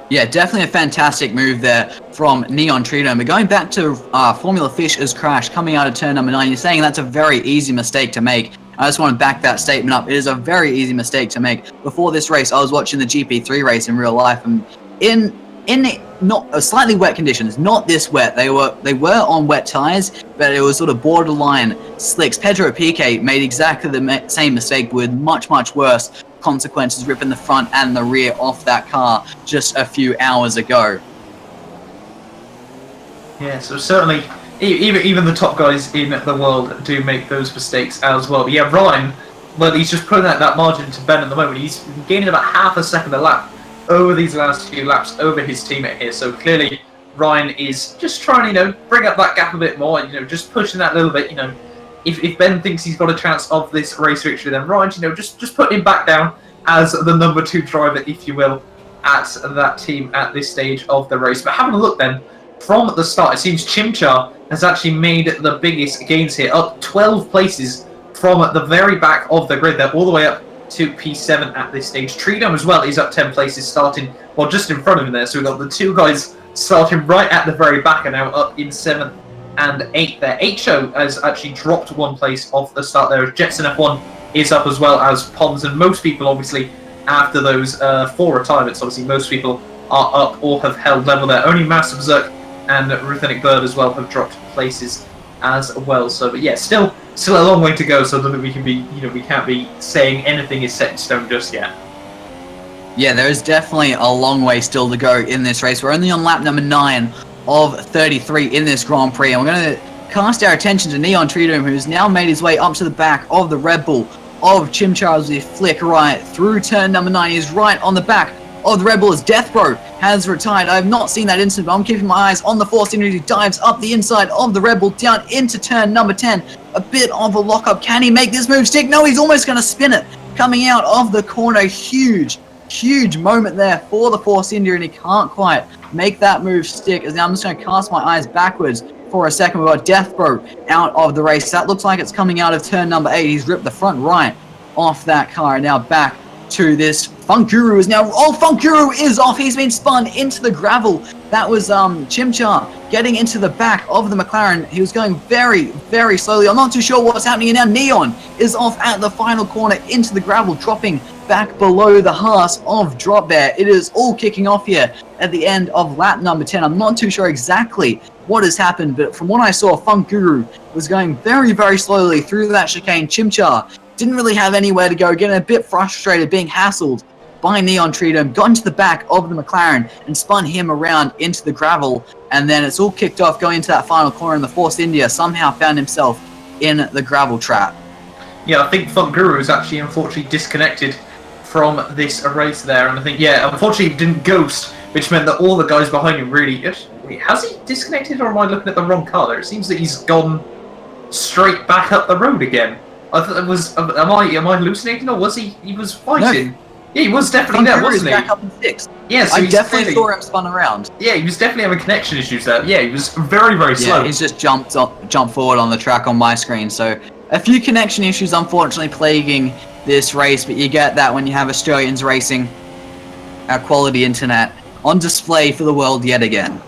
Yeah, definitely a fantastic move there from Neon Tridome. But going back to Formula Fish's crash coming out of turn number 9, you're saying that's a very easy mistake to make. I just want to back that statement up. It is a very easy mistake to make. Before this race, I was watching the GP3 race in real life, and in not slightly wet conditions, not this wet. They were on wet tires, but it was sort of borderline slicks. Pedro Piquet made exactly the same mistake with much worse consequences, ripping the front and the rear off that car just a few hours ago. Yeah, so certainly even the top guys in the world do make those mistakes as well. But yeah, Ryan, well, he's just putting out that margin to Ben at the moment. He's gaining about half a second a lap over these last few laps over his teammate here. So clearly Ryan is just trying to, bring up that gap a bit more, just pushing that little bit, If Ben thinks he's got a chance of this race victory, then Ryan, just put him back down as the number 2 driver, if you will, at that team at this stage of the race. But having a look then, from the start, it seems Chimchar has actually made the biggest gains here, up 12 places from the very back of the grid there, all the way up to P7 at this stage. Treedom as well is up 10 places, starting, well, just in front of him there. So we've got the two guys starting right at the very back and now up in 7th and 8th there. HO has actually dropped 1 place off the start there. Jetson F1 is up as well as Pons, and most people, obviously, after those 4 retirements, obviously, most people are up or have held level there. Only Master Berserk and Ruthenic Bird as well have dropped places as well. So, but yeah, still a long way to go. So I don't think we can be, we can't be saying anything is set in stone just yet. Yeah, there is definitely a long way still to go in this race. We're only on lap number 9 of 33 in this Grand Prix, and we're going to cast our attention to Neon Treedom, who's now made his way up to the back of the Red Bull of Chimchar as we flick right through turn number 9. He's right on the back of the Red Bull as Deathbro has retired. I have not seen that instant, but I'm keeping my eyes on the Force Injury. He dives up the inside of the Red Bull down into turn number 10. A bit of a lockup. Can he make this move stick? No, he's almost going to spin it. Coming out of the corner, huge moment there for the Force Injury, and he can't quite make that move stick. As now I'm just going to cast my eyes backwards for a second. We've got Deathbro out of the race. That looks like it's coming out of turn number 8. He's ripped the front right off that car, and now back to this. Funk Guru is now... Oh, Funk Guru is off. He's been spun into the gravel. That was Chimchar getting into the back of the McLaren. He was going very, very slowly. I'm not too sure what's happening. And now Neon is off at the final corner into the gravel, dropping back below the Haas of Drop Bear. It is all kicking off here at the end of lap number 10. I'm not too sure exactly what has happened, but from what I saw, Funk Guru was going very, very slowly through that chicane. Chimchar didn't really have anywhere to go, getting a bit frustrated, being hassled by Neon Treedom, got into the back of the McLaren and spun him around into the gravel, and then it's all kicked off going into that final corner, and the Force India somehow found himself in the gravel trap. Yeah, I think Funk Guru is actually unfortunately disconnected from this race there, and I think, yeah, unfortunately he didn't ghost, which meant that all the guys behind him really... Wait, has he disconnected, or am I looking at the wrong car there? It seems that he's gone straight back up the road again. I thought it was... Am I hallucinating, or was he was fighting? No. Yeah, he was definitely there, wasn't he? Back up in 6th. Yeah, so I definitely saw him spun around. Yeah, he was definitely having connection issues there. Yeah, he was very, very slow. Yeah, he's just jumped forward on the track on my screen. So a few connection issues, unfortunately, plaguing this race. But you get that when you have Australians racing our quality internet on display for the world yet again.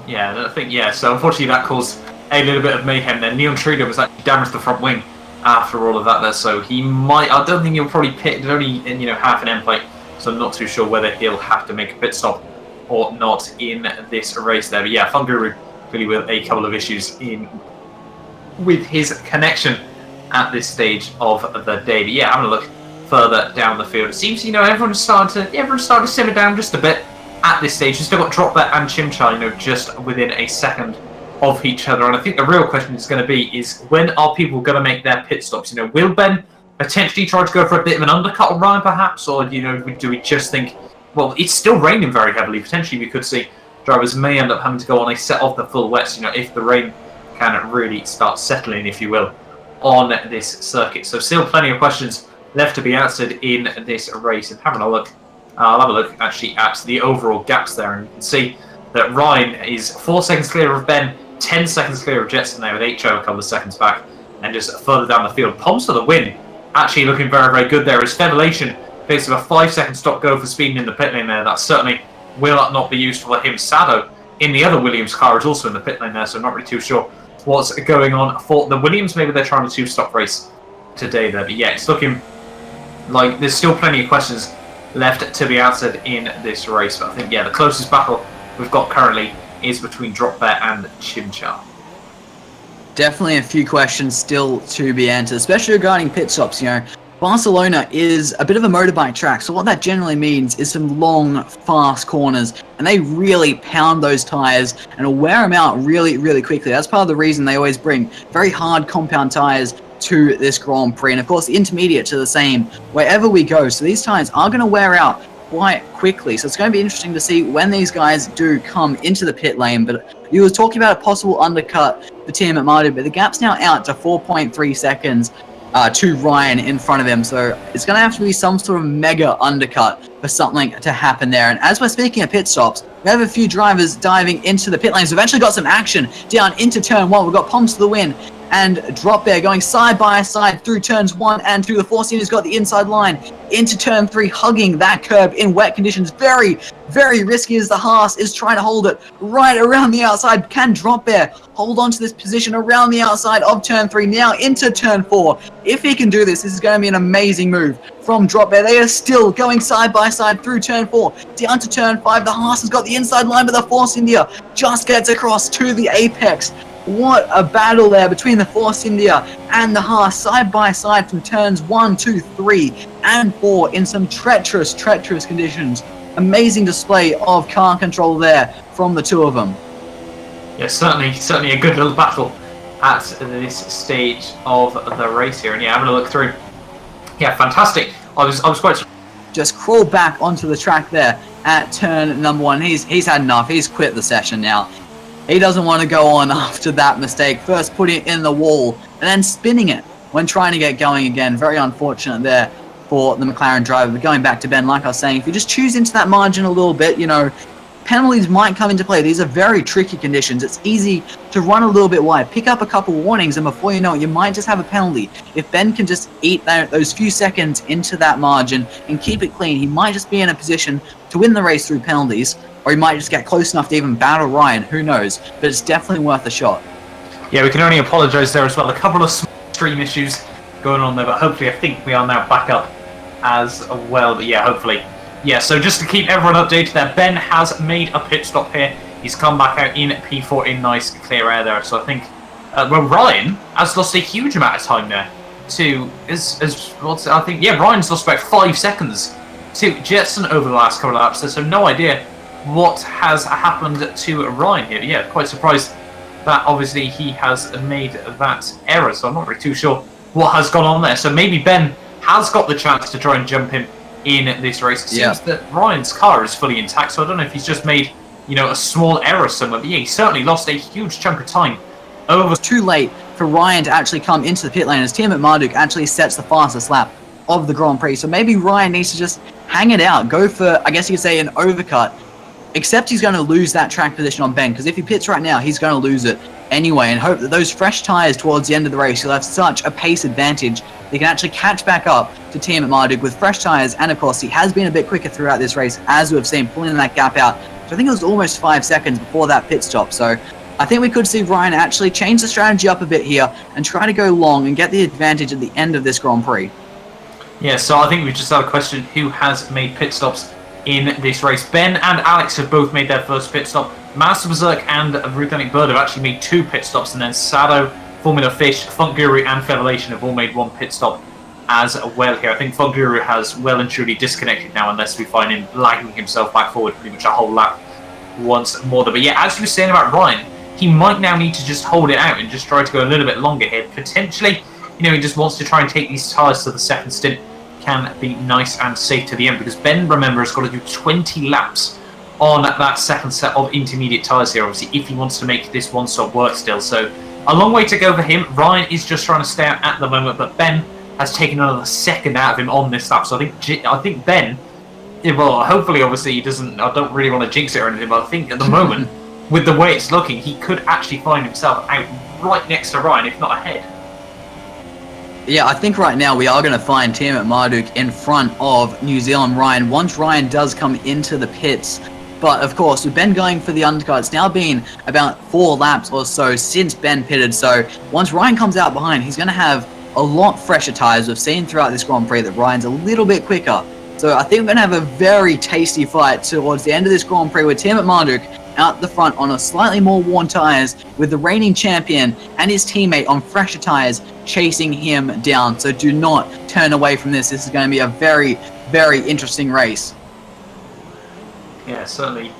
Yeah, I think, yeah. So unfortunately, that caused a little bit of mayhem there. Neon Treedom was actually damaged the front wing after all of that there, so he might... I don't think he'll probably pit. There's only, half an end plate, so I'm not too sure whether he'll have to make a pit stop or not in this race there. But yeah, Funk Guru really with a couple of issues with his connection at this stage of the day. But yeah, having a look further down the field, it seems everyone's starting to simmer down just a bit at this stage. We've still got Droplet and Chimchar, just within a second of each other, and I think the real question is going to be is when are people going to make their pit stops? Will Ben potentially try to go for a bit of an undercut on Ryan perhaps, or do we just think, well, it's still raining very heavily, potentially we could see drivers may end up having to go on a set of the full wets, if the rain can really start settling, if you will, on this circuit. So still plenty of questions left to be answered in this race, and having a look, I'll have a look actually at the overall gaps there, and you can see that Ryan is 4 seconds clear of Ben, 10 seconds clear of Jetson there, with HO a couple of seconds back, and just further down the field. Poms for the win, actually looking very, very good there. As Fevelation faced with a 5-second stop go for speeding in the pit lane there. That certainly will not be useful for him. Sado in the other Williams car is also in the pit lane there, so I'm not really too sure what's going on for the Williams. Maybe they're trying to 2-stop race today there, but yeah, it's looking like there's still plenty of questions left to be answered in this race. But I think, yeah, the closest battle we've got currently is between Drop Bear and Chimchar. Definitely a few questions still to be answered, especially regarding pit stops. Barcelona is a bit of a motorbike track, so what that generally means is some long, fast corners, and they really pound those tires and wear them out really, really quickly. That's part of the reason they always bring very hard compound tires to this Grand Prix, and of course the intermediates are the same wherever we go, so these tires are going to wear out quite quickly. So it's going to be interesting to see when these guys do come into the pit lane. But you were talking about a possible undercut for Team McMartin, but the gap's now out to 4.3 seconds to Ryan in front of him. So it's going to have to be some sort of mega undercut for something to happen there. And as we're speaking of pit stops, we have a few drivers diving into the pit lanes. We've actually got some action down into turn 1. We've got Poms to the win and Drop Bear going side by side through turns 1 and 2. The Force India's got the inside line into turn 3, hugging that curb in wet conditions. Very, very risky as the Haas is trying to hold it right around the outside. Can Drop Bear hold on to this position around the outside of turn 3, now into turn 4? If he can do this, this is going to be an amazing move from Drop Bear. They are still going side by side through turn 4, down to turn 5. The Haas has got the inside line, but the Force India just gets across to the apex. What a battle there between the Force India and the Haas, side by side from turns 1, 2, 3, and 4 in some treacherous conditions. Amazing display of car control there from the two of them. Yeah, certainly a good little battle at this stage of the race here. And yeah, having a look through. Yeah, fantastic. I was quite... Just crawl back onto the track there at turn number 1. He's had enough. He's quit the session now. He doesn't want to go on after that mistake. First putting it in the wall and then spinning it when trying to get going again. Very unfortunate there for the McLaren driver. But going back to Ben, like I was saying, if you just choose into that margin a little bit, you know, penalties might come into play. These are very tricky conditions. It's easy to run a little bit wide, pick up a couple warnings, and before you know it, you might just have a penalty. If Ben can just eat those few seconds into that margin and keep it clean, he might just be in a position to win the race through penalties, or he might just get close enough to even battle Ryan. Who knows? But it's definitely worth a shot. Yeah, we can only apologise there as well. A couple of stream issues going on there, but hopefully I think we are now back up as well. But yeah, hopefully. Yeah, so just to keep everyone updated there, Ben has made a pit stop here. He's come back out in P4 in nice clear air there. So I think, well, Ryan has lost a huge amount of time there to, Ryan's lost about 5 seconds to Jetson over the last couple of laps. So no idea what has happened to Ryan here. Yeah, quite surprised that obviously he has made that error. So I'm not really too sure what has gone on there. So maybe Ben has got the chance to try and jump him in this race. It seems that Ryan's car is fully intact, so I don't know if he's just made, you know, a small error somewhere. But yeah, he certainly lost a huge chunk of time over. Too late for Ryan to actually come into the pit lane as Tim at Marduk actually sets the fastest lap of the Grand Prix. So maybe Ryan needs to just hang it out, go for, I guess you could say, an overcut. Except he's going to lose that track position on Ben, because if he pits right now, he's going to lose it anyway, and hope that those fresh tyres towards the end of the race, he'll have such a pace advantage he can actually catch back up to Team at Marduk with fresh tyres, and of course he has been a bit quicker throughout this race, as we've seen, pulling that gap out. So I think it was almost 5 seconds before that pit stop, so I think we could see Ryan actually change the strategy up a bit here and try to go long and get the advantage at the end of this Grand Prix. Yeah, so I think we just have a question, who has made pit stops in this race? Ben and Alex have both made their first pit stop. Master Berserk and Ruthlenic Bird have actually made 2 pit stops, and then Sado, Formula Fish, Funk Guru and Fevelation have all made 1 pit stop as well here. I think Funk Guru has well and truly disconnected now, unless we find him lagging himself back forward pretty much a whole lap once more. But yeah, as you were saying about Ryan, he might now need to just hold it out and just try to go a little bit longer here. Potentially, you know, he just wants to try and take these tyres to the second stint can be nice and safe to the end, because Ben, remember, has got to do 20 laps on that second set of intermediate tyres here, obviously, if he wants to make this one stop work still. So a long way to go for him. Ryan is just trying to stay out at the moment, but Ben has taken another second out of him on this lap. So I think Ben, well, hopefully, obviously, he doesn't, I don't really want to jinx it or anything, but I think at the moment, with the way it's looking, he could actually find himself out right next to Ryan, if not ahead. Yeah, I think right now we are going to find Tim at Marduk in front of New Zealand Ryan once Ryan does come into the pits. But of course, with Ben going for the undercut, it's now been about 4 laps or so since Ben pitted. So once Ryan comes out behind, he's going to have a lot fresher tyres. We've seen throughout this Grand Prix that Ryan's a little bit quicker. So I think we're going to have a very tasty fight towards the end of this Grand Prix with Tim at Marduk out the front on a slightly more worn tyres, with the reigning champion and his teammate on fresher tyres chasing him down. So do not turn away from this. This is going to be a very, very interesting race. Yeah, certainly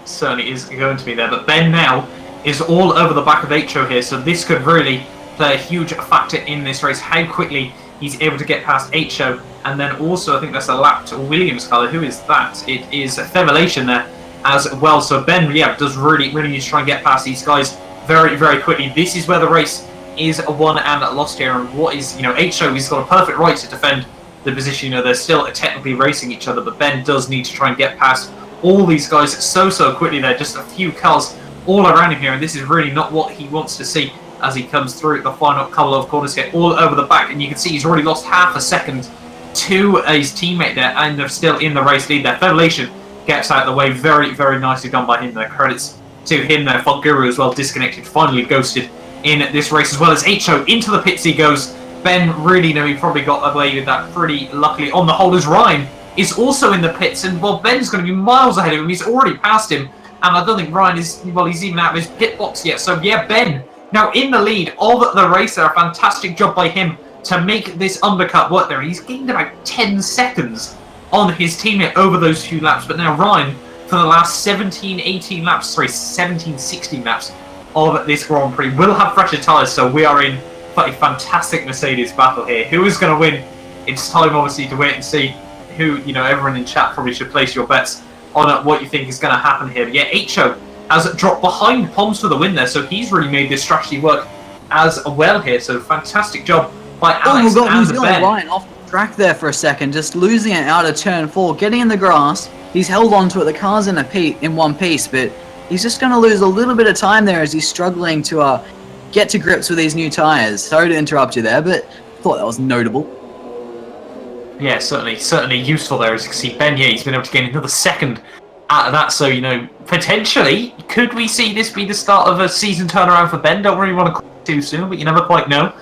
is going to be there. But Ben now is all over the back of Hcho here, so this could really play a huge factor in this race, how quickly he's able to get past Hcho. And then also, I think that's a lap to Williams' car. Who is that? It is Fevelation there as well. So Ben, yeah, does really need to try and get past these guys very, very quickly. This is where the race is won and lost here. And what is, you know, Hcho, he's got a perfect right to defend the position. You know, they're still technically racing each other, but Ben does need to try and get past all these guys so quickly there. Just a few cars all around him here, and this is really not what he wants to see. as he comes through the final couple of corners here, all over the back, and you can see he's already lost half a second to his teammate there, and they're still in the race lead there. Federation gets out of the way, very, very nicely done by him there. Credits to him there. Fog Guru as well, disconnected, finally ghosted in this race, as well as Ho. Into the pits he goes. Ben really, he probably got away with that pretty luckily. On the whole, as Ryan is also in the pits, and well, Ben's going to be miles ahead of him. He's already passed him, and I don't think Ryan is, well, he's even out of his pit box yet. So yeah, Ben now in the lead of the race there. A fantastic job by him to make this undercut work there. He's gained about 10 seconds on his teammate over those few laps, but now Ryan, for the last 17, 16 laps of this Grand Prix, will have fresher tyres, so we are in a fantastic Mercedes battle here. Who is going to win? It's time, obviously, to wait and see who, everyone in chat probably should place your bets on what you think is going to happen here. But yeah, Ho has dropped behind Poms for the win there, so he's really made this strategy work as well here, so fantastic job by Alex we've got New and Zealand Ben. Ryan off the track there for a second, just losing it out of turn 4, getting in the grass. He's held on to it. The car's in one piece, but he's just going to lose a little bit of time there as he's struggling to get to grips with these new tyres. Sorry to interrupt you there, but I thought that was notable. Yeah, certainly useful there. As you can see, Ben, he's been able to gain another second out of that. So, potentially, could we see this be the start of a season turnaround for Ben? Don't really want to call it too soon, but you never quite know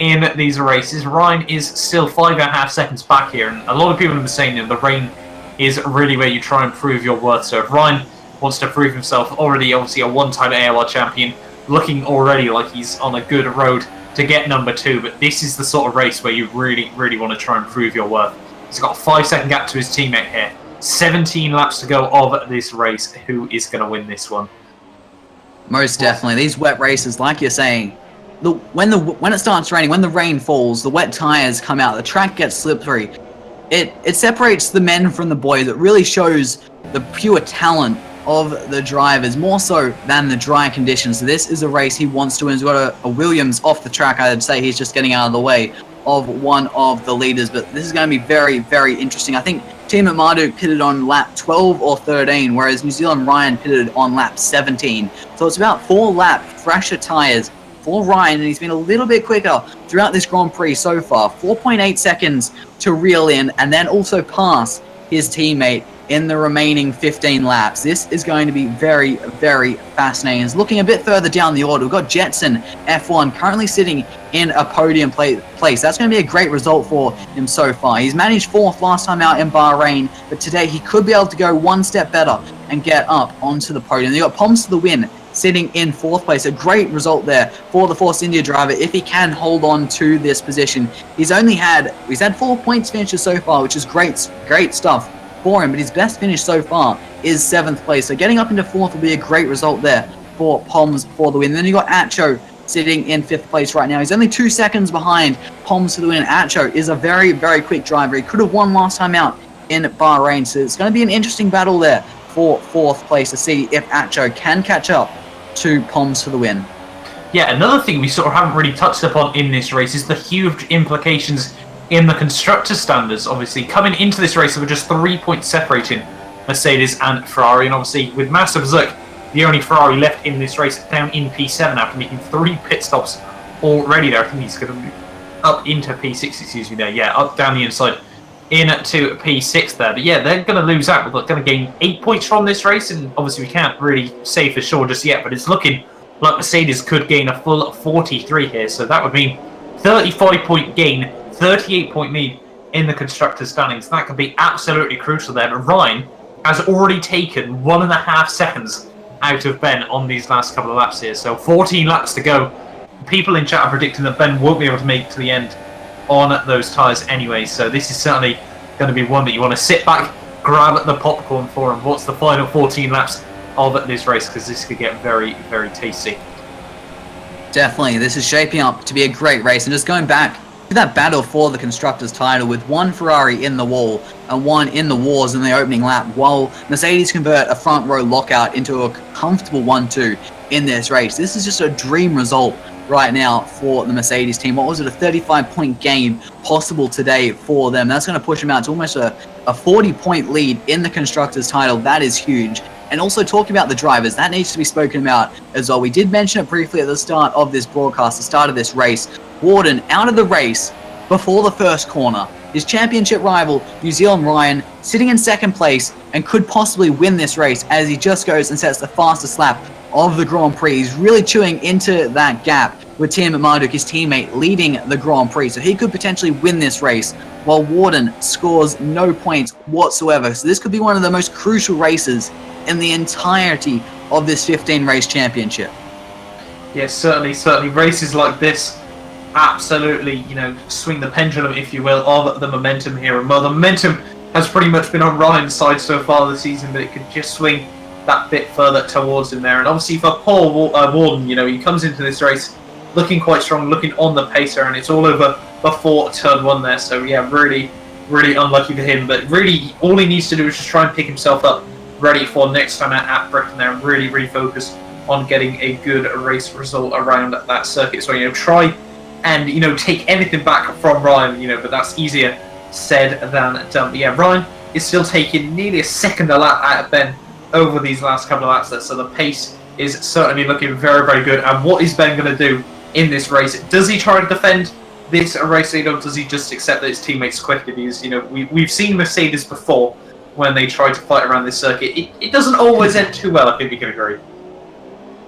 in these races. Ryan is still 5.5 seconds back here, and a lot of people have been saying the rain is really where you try and prove your worth. So if Ryan wants to prove himself, already obviously a one-time AOR champion, looking already like he's on a good road to get number 2, but this is the sort of race where you really, really want to try and prove your worth. He's got a 5-second gap to his teammate here. 17 laps to go of this race. Who is going to win this one? Most definitely. These wet races, like you're saying, when it starts raining, when the rain falls, the wet tyres come out, the track gets slippery. It separates the men from the boys. It really shows the pure talent of the drivers, more so than the dry conditions. So this is a race he wants to win. He's got a Williams off the track. I'd say he's just getting out of the way of one of the leaders, but this is going to be very, very interesting. I think Team at Marduk pitted on lap 12 or 13, whereas New Zealand Ryan pitted on lap 17. So it's about 4 lap fresher tyres for Ryan, and he's been a little bit quicker throughout this Grand Prix so far. 4.8 seconds to reel in and then also pass his teammate in the remaining 15 laps. This is going to be very, very fascinating. It's looking a bit further down the order. We've got Jetson F1 currently sitting in a podium place. That's going to be a great result for him so far. He's managed 4th last time out in Bahrain, but today he could be able to go one step better and get up onto the podium. You've got Poms to the win, sitting in 4th place. A great result there for the Force India driver if he can hold on to this position. He's had 4 points finishes so far, which is great stuff for him, but his best finish so far is 7th place. So getting up into 4th will be a great result there for Poms for the win. Then you got Acho sitting in 5th place right now. He's only 2 seconds behind Poms for the win. Acho is a very, very quick driver. He could have won last time out in Bahrain, so it's going to be an interesting battle there for 4th place to see if Acho can catch up to Poms for the win. Yeah, another thing we sort of haven't really touched upon in this race is the huge implications in the constructor standards. Obviously, coming into this race, there were just 3 points separating Mercedes and Ferrari, and obviously with Master Berserk, the only Ferrari left in this race, down in P7 after making 3 pit stops already there. I think he's going to move up into P6, excuse me there. Yeah, up down the inside into P6 there. But yeah, they're going to lose out. We're going to gain 8 points from this race, and obviously we can't really say for sure just yet, but it's looking like Mercedes could gain a full 43 here, so that would mean 35-point gain, 38-point lead in the constructors' standings. That could be absolutely crucial there, but Ryan has already taken 1.5 seconds out of Ben on these last couple of laps here, so 14 laps to go. People in chat are predicting that Ben won't be able to make it to the end on those tyres anyway, so this is certainly going to be one that you want to sit back, grab the popcorn for, and what's the final 14 laps of this race, because this could get very, very tasty. Definitely, this is shaping up to be a great race, and just going back to that battle for the Constructors' title with one Ferrari in the wall and one in the wars in the opening lap, while Mercedes convert a front row lockout into a comfortable 1-2 in this race. This is just a dream result right now for the Mercedes team. What was it, a 35-point gain possible today for them? That's going to push them out to almost a 40-point lead in the Constructors' title. That is huge. And also talking about the drivers, that needs to be spoken about as well. We did mention it briefly at the start of this broadcast, the start of this race. Warden out of the race before the first corner. His championship rival, New Zealand Ryan, sitting in second place and could possibly win this race as he just goes and sets the fastest lap of the Grand Prix. He's really chewing into that gap with Tim Marduk, his teammate, leading the Grand Prix. So he could potentially win this race while Warden scores no points whatsoever. So this could be one of the most crucial races in the entirety of this 15-race championship. Yes, certainly. Races like this absolutely, swing the pendulum, if you will, of the momentum here. And well, the momentum has pretty much been on Ryan's side so far this season, but it could just swing that bit further towards him there. And obviously for Paul Warden, he comes into this race looking quite strong, looking on the pacer, and it's all over before turn 1 there. So yeah, really unlucky for him. But really, all he needs to do is just try and pick himself up, ready for next time at Britain there, and really focus on getting a good race result around that circuit. So try and take anything back from Ryan, but that's easier said than done. But yeah, Ryan is still taking nearly a second a lap out of Ben over these last couple of laps there. So the pace is certainly looking very good. And what is Ben going to do in this race? Does he try to defend this race lead, or does he just accept that his teammates quit? Because we've seen Mercedes before when they try to fight around this circuit. It doesn't always end too well, I think we can agree.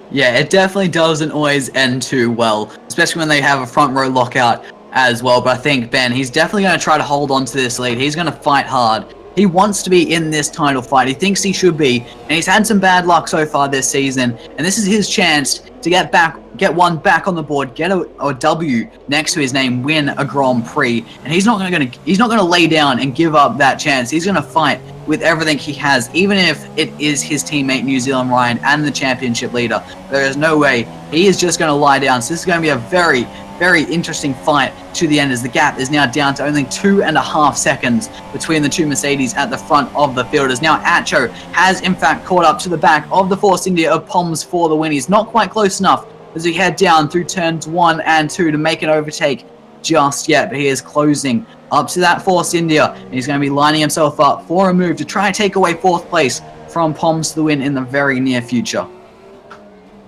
Yeah, it definitely doesn't always end too well, especially when they have a front row lockout as well. But I think Ben, he's definitely going to try to hold on to this lead. He's going to fight hard. He wants to be in this title fight. He thinks he should be, and he's had some bad luck so far this season. And this is his chance to get one back on the board, get a W next to his name, win a Grand Prix. And he's not going to lay down and give up that chance. He's going to fight with everything he has, even if it is his teammate New Zealand Ryan and the championship leader. There is no way he is just going to lie down. So this is going to be a very interesting fight to the end, as the gap is now down to only 2.5 seconds between the two Mercedes at the front of the field. As now Acho has in fact caught up to the back of the Force India of Poms for the win. He's not quite close enough as we head down through turns 1 and 2 to make an overtake just yet, but he is closing up to that Force India, and he's going to be lining himself up for a move to try and take away 4th place from Poms to the win in the very near future.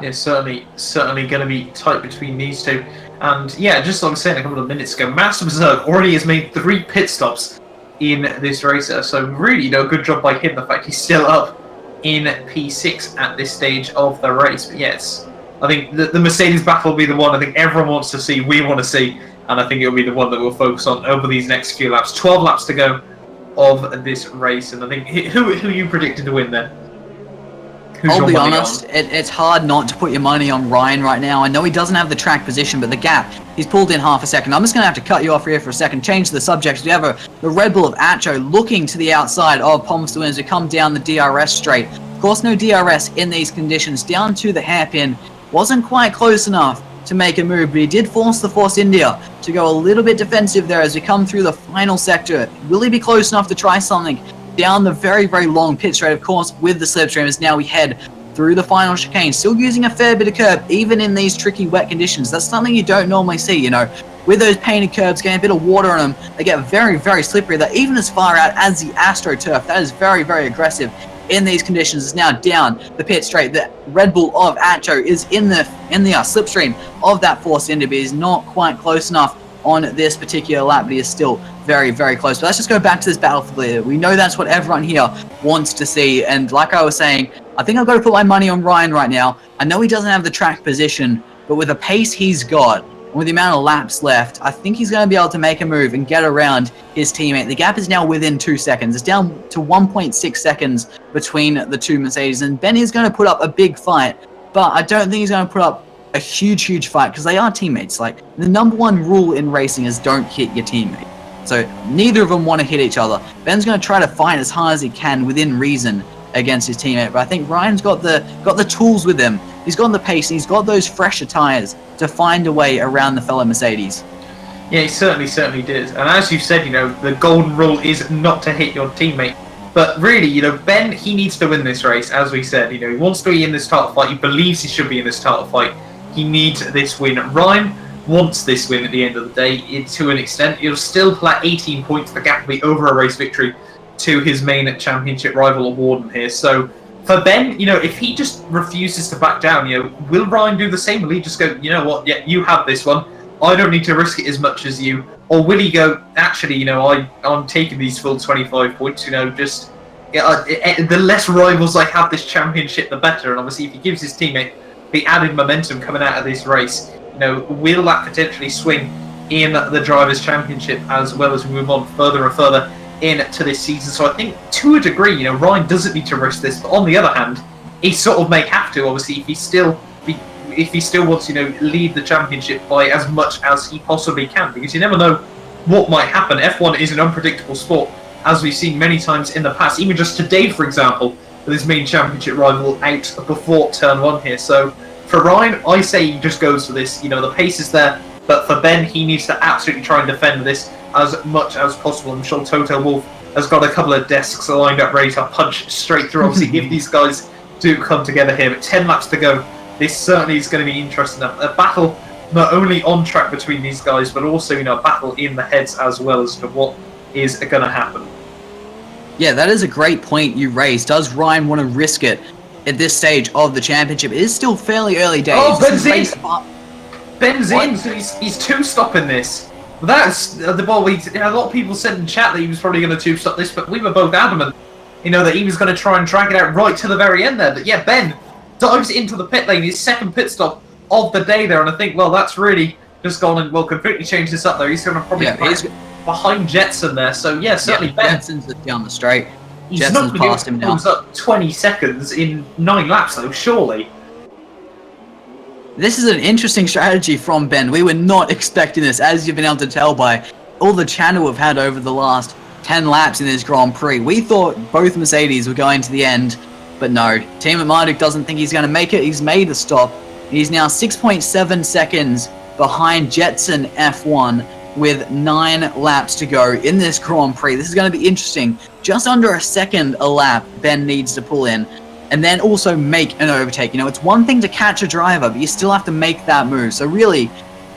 Yeah, certainly going to be tight between these two. And yeah, just like I was saying a couple of minutes ago, Master Berserk already has made 3 pit stops in this race. So really, good job by him. The fact he's still up in P6 at this stage of the race. But yes, I think the Mercedes battle will be the one I think everyone wants to see, we want to see. And I think it'll be the one that we'll focus on over these next few laps. 12 laps to go of this race. And I think, who you predicted to win then? I'll be honest, it's hard not to put your money on Ryan right now. I know he doesn't have the track position, but the gap, he's pulled in half a second. I'm just going to have to cut you off here for a second, change the subject. We have the Red Bull of Acho looking to the outside of Poms to win as we come down the DRS straight. Of course, no DRS in these conditions. Down to the hairpin, wasn't quite close enough to make a move, but he did force the Force India to go a little bit defensive there as we come through the final sector. Will he be close enough to try something down the very long pit straight, of course, with the slipstream, as now we head through the final chicane, still using a fair bit of curb, even in these tricky wet conditions. That's something you don't normally see, with those painted curbs, getting a bit of water on them, they get very slippery. They're even as far out as the AstroTurf. That is very aggressive in these conditions. It's now down the pit straight. The Red Bull of Acho is in the slipstream of that Force India, but he's not quite close enough on this particular lap, but he is still very close. But let's just go back to this battle for the lead. We know that's what everyone here wants to see, and like I was saying, I think I've got to put my money on Ryan right now. I know he doesn't have the track position, but with the pace he's got, and with the amount of laps left, I think he's going to be able to make a move and get around his teammate. The gap is now within 2 seconds. It's down to 1.6 seconds between the two Mercedes, and Ben is going to put up a big fight, but I don't think he's going to put up a huge fight, because they are teammates. Like, the number 1 rule in racing is don't hit your teammate. So neither of them want to hit each other. Ben's going to try to fight as hard as he can within reason against his teammate, but I think Ryan's got the tools with him. He's got the pace, he's got those fresher tyres to find a way around the fellow Mercedes. Yeah, he certainly did. And as you said, the golden rule is not to hit your teammate. But really, Ben, he needs to win this race, as we said. He wants to be in this title fight. He believes he should be in this title fight. He needs this win. Ryan wants this win at the end of the day, to an extent. He'll still pull out 18 points. The gap will be over a race victory to his main championship rival, Warden here. So for Ben, if he just refuses to back down, will Ryan do the same? Will he just go, you know what, yeah, you have this one. I don't need to risk it as much as you. Or will he go, actually, I'm taking these full 25 points, the less rivals I have this championship, the better. And obviously, if he gives his teammate the added momentum coming out of this race, will that potentially swing in the Drivers' Championship as well as we move on further and further into this season? So I think, to a degree, Ryan doesn't need to risk this. But on the other hand, he sort of may have to, obviously, if he still wants to, lead the championship by as much as he possibly can, because you never know what might happen. F1 is an unpredictable sport, as we've seen many times in the past. Even just today, for example, with his main championship rival out before turn 1 here. So for Ryan, I say he just goes for this. The pace is there, but for Ben, he needs to absolutely try and defend this as much as possible. I'm sure Toto Wolff has got a couple of desks lined up ready to punch straight through. Obviously, if these guys do come together here, but 10 laps to go. This certainly is going to be interesting. A battle not only on track between these guys, but also a battle in the heads as well as to what is going to happen. Yeah, that is a great point you raised. Does Ryan want to risk it at this stage of the championship? It is still fairly early days. Oh, Ben's in! Ben's in, so he's two-stopping this. That's the ball. A lot of people said in chat that he was probably going to two-stop this, but we were both adamant, that he was going to try and drag it out right to the very end there. But yeah, Ben dives into the pit lane, his second pit stop of the day there, and I think, well, that's really just gone and, completely changed this up there. He's going to probably behind Jetson there, so yeah, certainly Ben. Jetson's down the straight. He's Jetson's not past him now. He up 20 seconds in 9 laps, though, surely. This is an interesting strategy from Ben. We were not expecting this, as you've been able to tell by all the chatter we've had over the last 10 laps in this Grand Prix. We thought both Mercedes were going to the end, but no. Team at Marduk doesn't think he's going to make it. He's made a stop. He's now 6.7 seconds behind Jetson F1 with 9 laps to go in this Grand Prix. This is going to be interesting. Just under a second a lap Ben needs to pull in, and then also make an overtake. It's one thing to catch a driver, but you still have to make that move. So really,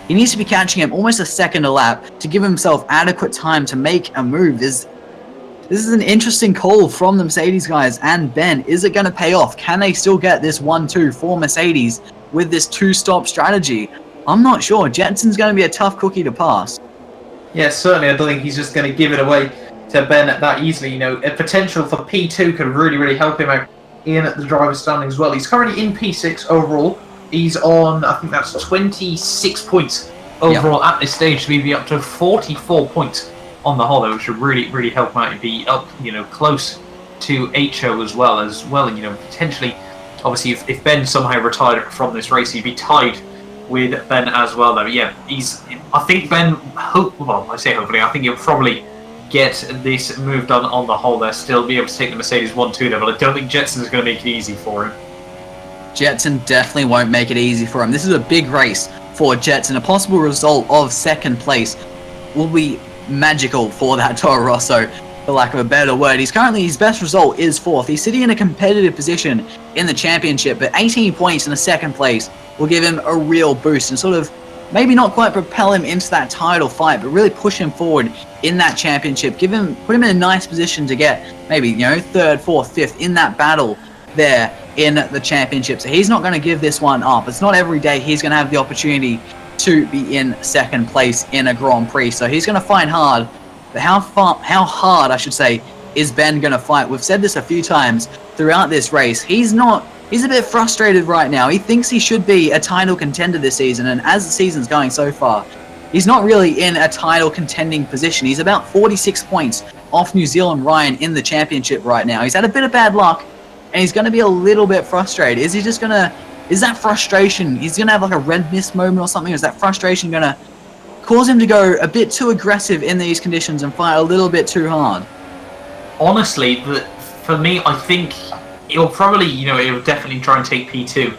he needs to be catching him almost a second a lap to give himself adequate time to make a move. This is an interesting call from the Mercedes guys and Ben. Is it going to pay off? Can they still get this 1-2 for Mercedes with this 2-stop strategy? I'm not sure. Jetson's going to be a tough cookie to pass. Yeah, certainly. I don't think he's just going to give it away to Ben that easily. A potential for P2 could really, really help him out in the driver's standing as well. He's currently in P6 overall. He's on, I think that's 26 points overall at this stage. So he'd be up to 44 points on the whole, which should really, really help him out and be up, close to HO as well. Potentially, obviously, if Ben somehow retired from this race, he'd be tied with Ben as well, though. Yeah, I think Ben, I say hopefully, I think he'll probably get this moved on the whole there, still be able to take the Mercedes 1-2 there, but I don't think Jetson's going to make it easy for him. Jetson definitely won't make it easy for him. This is a big race for Jetson. A possible result of second place will be magical for that Toro Rosso, for lack of a better word. His best result is 4th. He's sitting in a competitive position in the championship, but 18 points in a second place will give him a real boost and sort of maybe not quite propel him into that title fight, but really push him forward in that championship. Put him in a nice position to get maybe 3rd, 4th, 5th in that battle there in the championship. So he's not going to give this one up. It's not every day he's going to have the opportunity to be in second place in a Grand Prix. So he's going to fight hard. But how hard, I should say, is Ben going to fight? We've said this a few times throughout this race. He's a bit frustrated right now. He thinks he should be a title contender this season, and as the season's going so far, he's not really in a title contending position. He's about 46 points off New Zealand Ryan in the championship right now. He's had a bit of bad luck, and he's going to be a little bit frustrated. Is that frustration, he's going to have like a red mist moment or something? Or is that frustration going to cause him to go a bit too aggressive in these conditions and fight a little bit too hard? Honestly, for me, I think he'll probably, he'll definitely try and take P2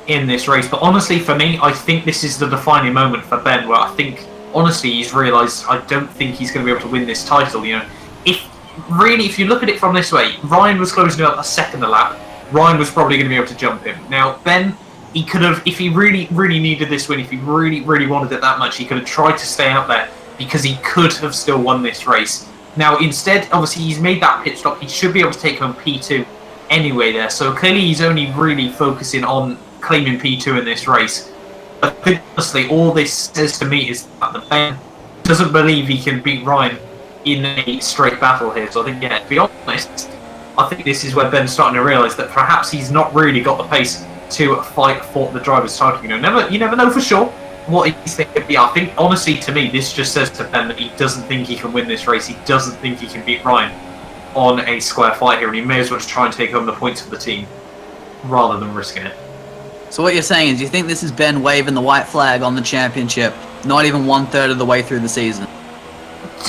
in this race. But honestly, for me, I think this is the defining moment for Ben, where I think, honestly, he's realised I don't think he's going to be able to win this title. If you look at it from this way, Ryan was closing up a second a lap. Ryan was probably going to be able to jump him. Now, Ben, he could have, if he really, really needed this win, if he really, really wanted it that much, he could have tried to stay out there because he could have still won this race. Now, instead, obviously, he's made that pit stop. He should be able to take home P2 anyway there. So clearly he's only really focusing on claiming P2 in this race. I think honestly all this says to me is that the Ben doesn't believe he can beat Ryan in a straight battle here. So I think, yeah, to be honest, I think this is where Ben's starting to realise that perhaps he's not really got the pace to fight for the driver's title. You never know for sure what he's thinking. Yeah, I think honestly to me this just says to Ben that he doesn't think he can win this race. He doesn't think he can beat Ryan on a square fight here, and he may as well just try and take home the points for the team rather than risking it. So what you're saying is you think this is Ben waving the white flag on the championship, not even 1/3 of the way through the season?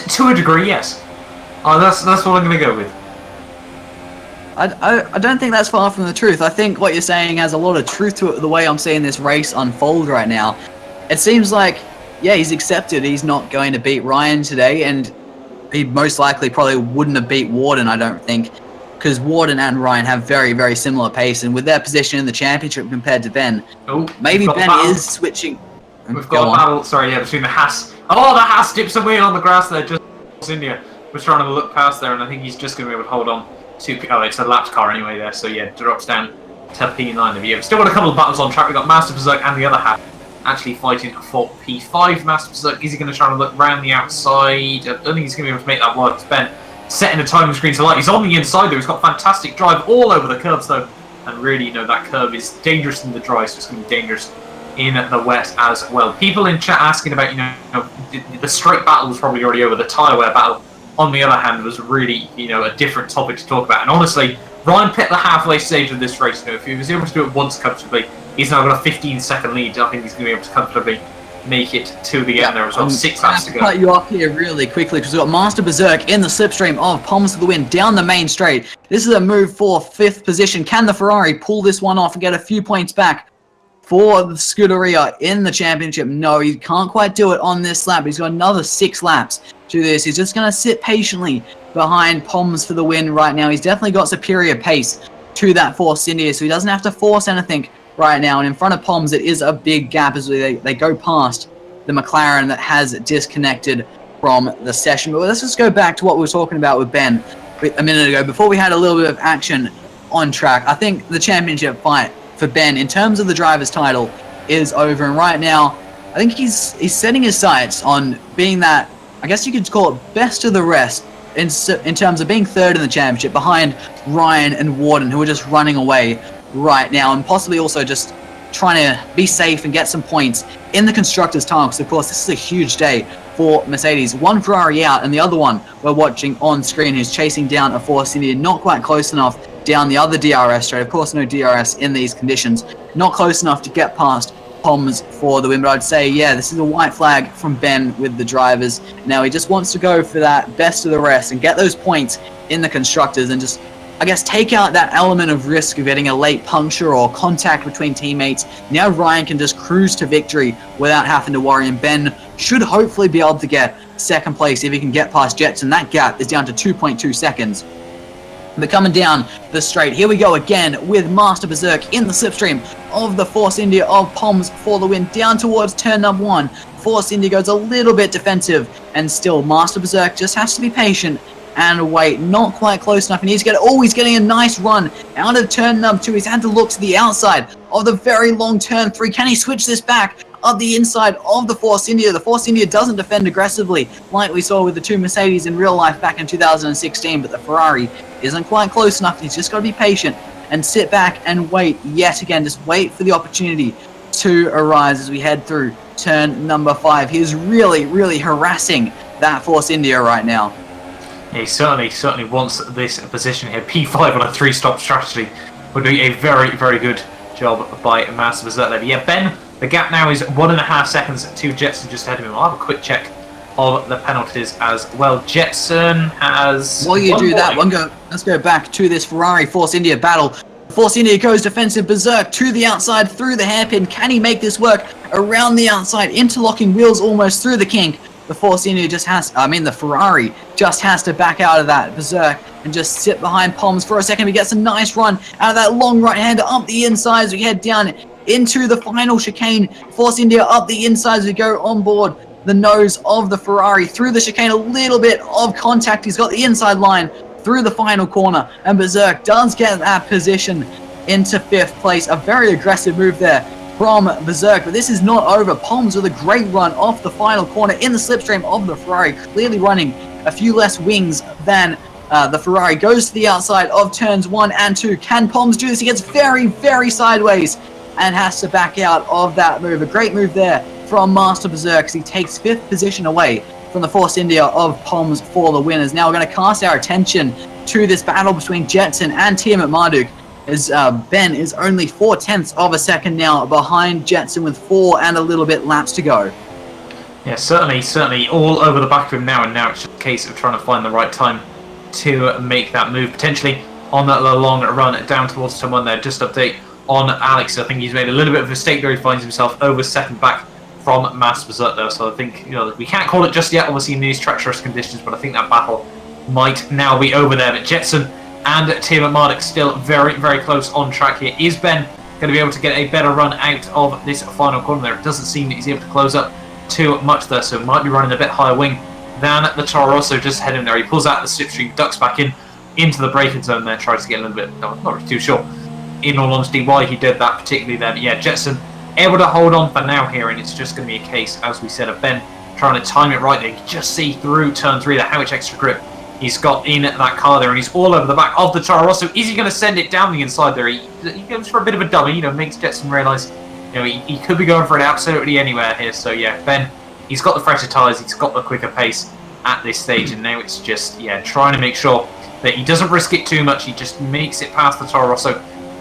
To a degree, yes. That's what I'm going to go with. I don't think that's far from the truth. I think what you're saying has a lot of truth to it, the way I'm seeing this race unfold right now. It seems like, yeah, he's accepted he's not going to beat Ryan today, and he most likely probably wouldn't have beat Warden, I don't think, because Warden and Ryan have very, very similar pace, and with their position in the championship compared to Ben, maybe Ben is switching. We've got a battle, between the Haas. Oh, the Haas dips a wheel on the grass there, just India was trying to look past there, and I think he's just going to be able to hold on to... Oh, it's a lapped car anyway there, so yeah, drops down to P9 of you. Still got a couple of battles on track. We've got Master Berserk and the other Haas actually fighting for P5. Master Berserk, is he going to try and look round the outside? I don't think he's going to be able to make that work. It's Ben setting a timing screen to light. He's on the inside though. He's got fantastic drive all over the curves though. And really, that curve is dangerous in the dry, so it's going to be dangerous in the wet as well. People in chat asking about, the straight battle was probably already over. The tyre wear battle, on the other hand, was really, a different topic to talk about. And honestly, Ryan picked the halfway stage of this race. If he was able to do it once comfortably, he's now got a 15-second lead. I think he's going to be able to comfortably make it to the end there as well. 6 laps to go. Cut you off here really quickly because we've got Master Berserk in the slipstream of Palms for the win down the main straight. This is a move for 5th position. Can the Ferrari pull this one off and get a few points back for the Scuderia in the championship? No, he can't quite do it on this lap. He's got another 6 laps to this. He's just going to sit patiently behind Palms for the win right now. He's definitely got superior pace to that Force India, so he doesn't have to force anything right now. And in front of Palms, it is a big gap as they go past the McLaren that has disconnected from the session. But let's just go back to what we were talking about with Ben a minute ago, before we had a little bit of action on track. I think the championship fight for Ben, in terms of the driver's title, is over. And right now, I think he's setting his sights on being that, I guess you could call it, best of the rest in terms of being 3rd in the championship behind Ryan and Warden, who are just running away right now, and possibly also just trying to be safe and get some points in the Constructors' title, because of course this is a huge day for Mercedes. One Ferrari out, and the other one we're watching on screen who's chasing down a Force India, not quite close enough down the other DRS straight. Of course, no DRS in these conditions. Not close enough to get past Palms for the win, but I'd say, yeah, this is a white flag from Ben with the drivers. Now he just wants to go for that best of the rest and get those points in the Constructors and just, I guess, take out that element of risk of getting a late puncture or contact between teammates. Now Ryan can just cruise to victory without having to worry, and Ben should hopefully be able to get 2nd place if he can get past Jetson. That gap is down to 2.2 seconds. But coming down the straight, here we go again with Master Berserk in the slipstream of the Force India of Palms for the win, down towards turn number 1. Force India goes a little bit defensive, and still Master Berserk just has to be patient and wait. Not quite close enough, and he's getting a nice run out of turn number 2. He's had to look to the outside of the very long turn 3. Can he switch this back up the inside of the Force India? The Force India doesn't defend aggressively like we saw with the 2 Mercedes in real life back in 2016, but the Ferrari isn't quite close enough. He's just got to be patient and sit back and wait yet again. Just wait for the opportunity to arise as we head through turn number 5. He's really, really harassing that Force India right now. He certainly wants this position here. P5 on a 3-stop strategy would be a very, very good job by Master Berserk there. But yeah, Ben, the gap now is 1.5 seconds to Jetson just ahead of him. I'll have a quick check of the penalties as well. Jetson has... While you do that, let's go back to this Ferrari Force India battle. Force India goes defensive Berserk to the outside through the hairpin. Can he make this work around the outside? Interlocking wheels almost through the kink. The Force India the Ferrari just has to back out of that Berserk and just sit behind Palms for a second. He gets a nice run out of that long right-hander up the inside as we head down into the final chicane. Force India up the inside as we go on board the nose of the Ferrari through the chicane. A little bit of contact. He's got the inside line through the final corner, and Berserk does get that position into 5th place. A very aggressive move there from Berserk, but this is not over. Palms with a great run off the final corner in the slipstream of the Ferrari, clearly running a few less wings than the Ferrari. Goes to the outside of turns 1 and 2. Can Palms do this? He gets very, very sideways and has to back out of that move. A great move there from Master Berserk as he takes 5th position away from the Force India of Palms for the winners. Now we're going to cast our attention to this battle between Jetson and Tiamat Marduk, as Ben is only 4/10 of a second now behind Jetson with 4 and a little bit laps to go. Yeah, certainly all over the back of him now, and now it's just a case of trying to find the right time to make that move, potentially on that long run down towards someone there. Just update on Alex. I think he's made a little bit of a mistake there. He finds himself over second back from Master Berserk there, so I think, you know, we can't call it just yet, obviously, in these treacherous conditions, but I think that battle might now be over there. But Jetson and Tiamat Marduk still very, very close on track here. Is Ben going to be able to get a better run out of this final corner there? It doesn't seem that he's able to close up too much there, so might be running a bit higher wing than the Toro Rosso just heading there. He pulls out the slipstream, ducks back into the braking zone there, tries to get a little bit, no, not too sure, in all honesty, why he did that particularly there. But yeah, Jetson able to hold on for now here, and it's just going to be a case, as we said, of Ben trying to time it right there. You can just see through turn 3 there how much extra grip he's got in that car there, and he's all over the back of the Toro Rosso. Is he going to send it down the inside there? He goes for a bit of a dummy, you know, makes Jetson realise, you know, he could be going for it absolutely anywhere here. So yeah, Ben, he's got the fresher tyres, he's got the quicker pace at this stage, and now it's just, yeah, trying to make sure that he doesn't risk it too much. He just makes it past the Toro Rosso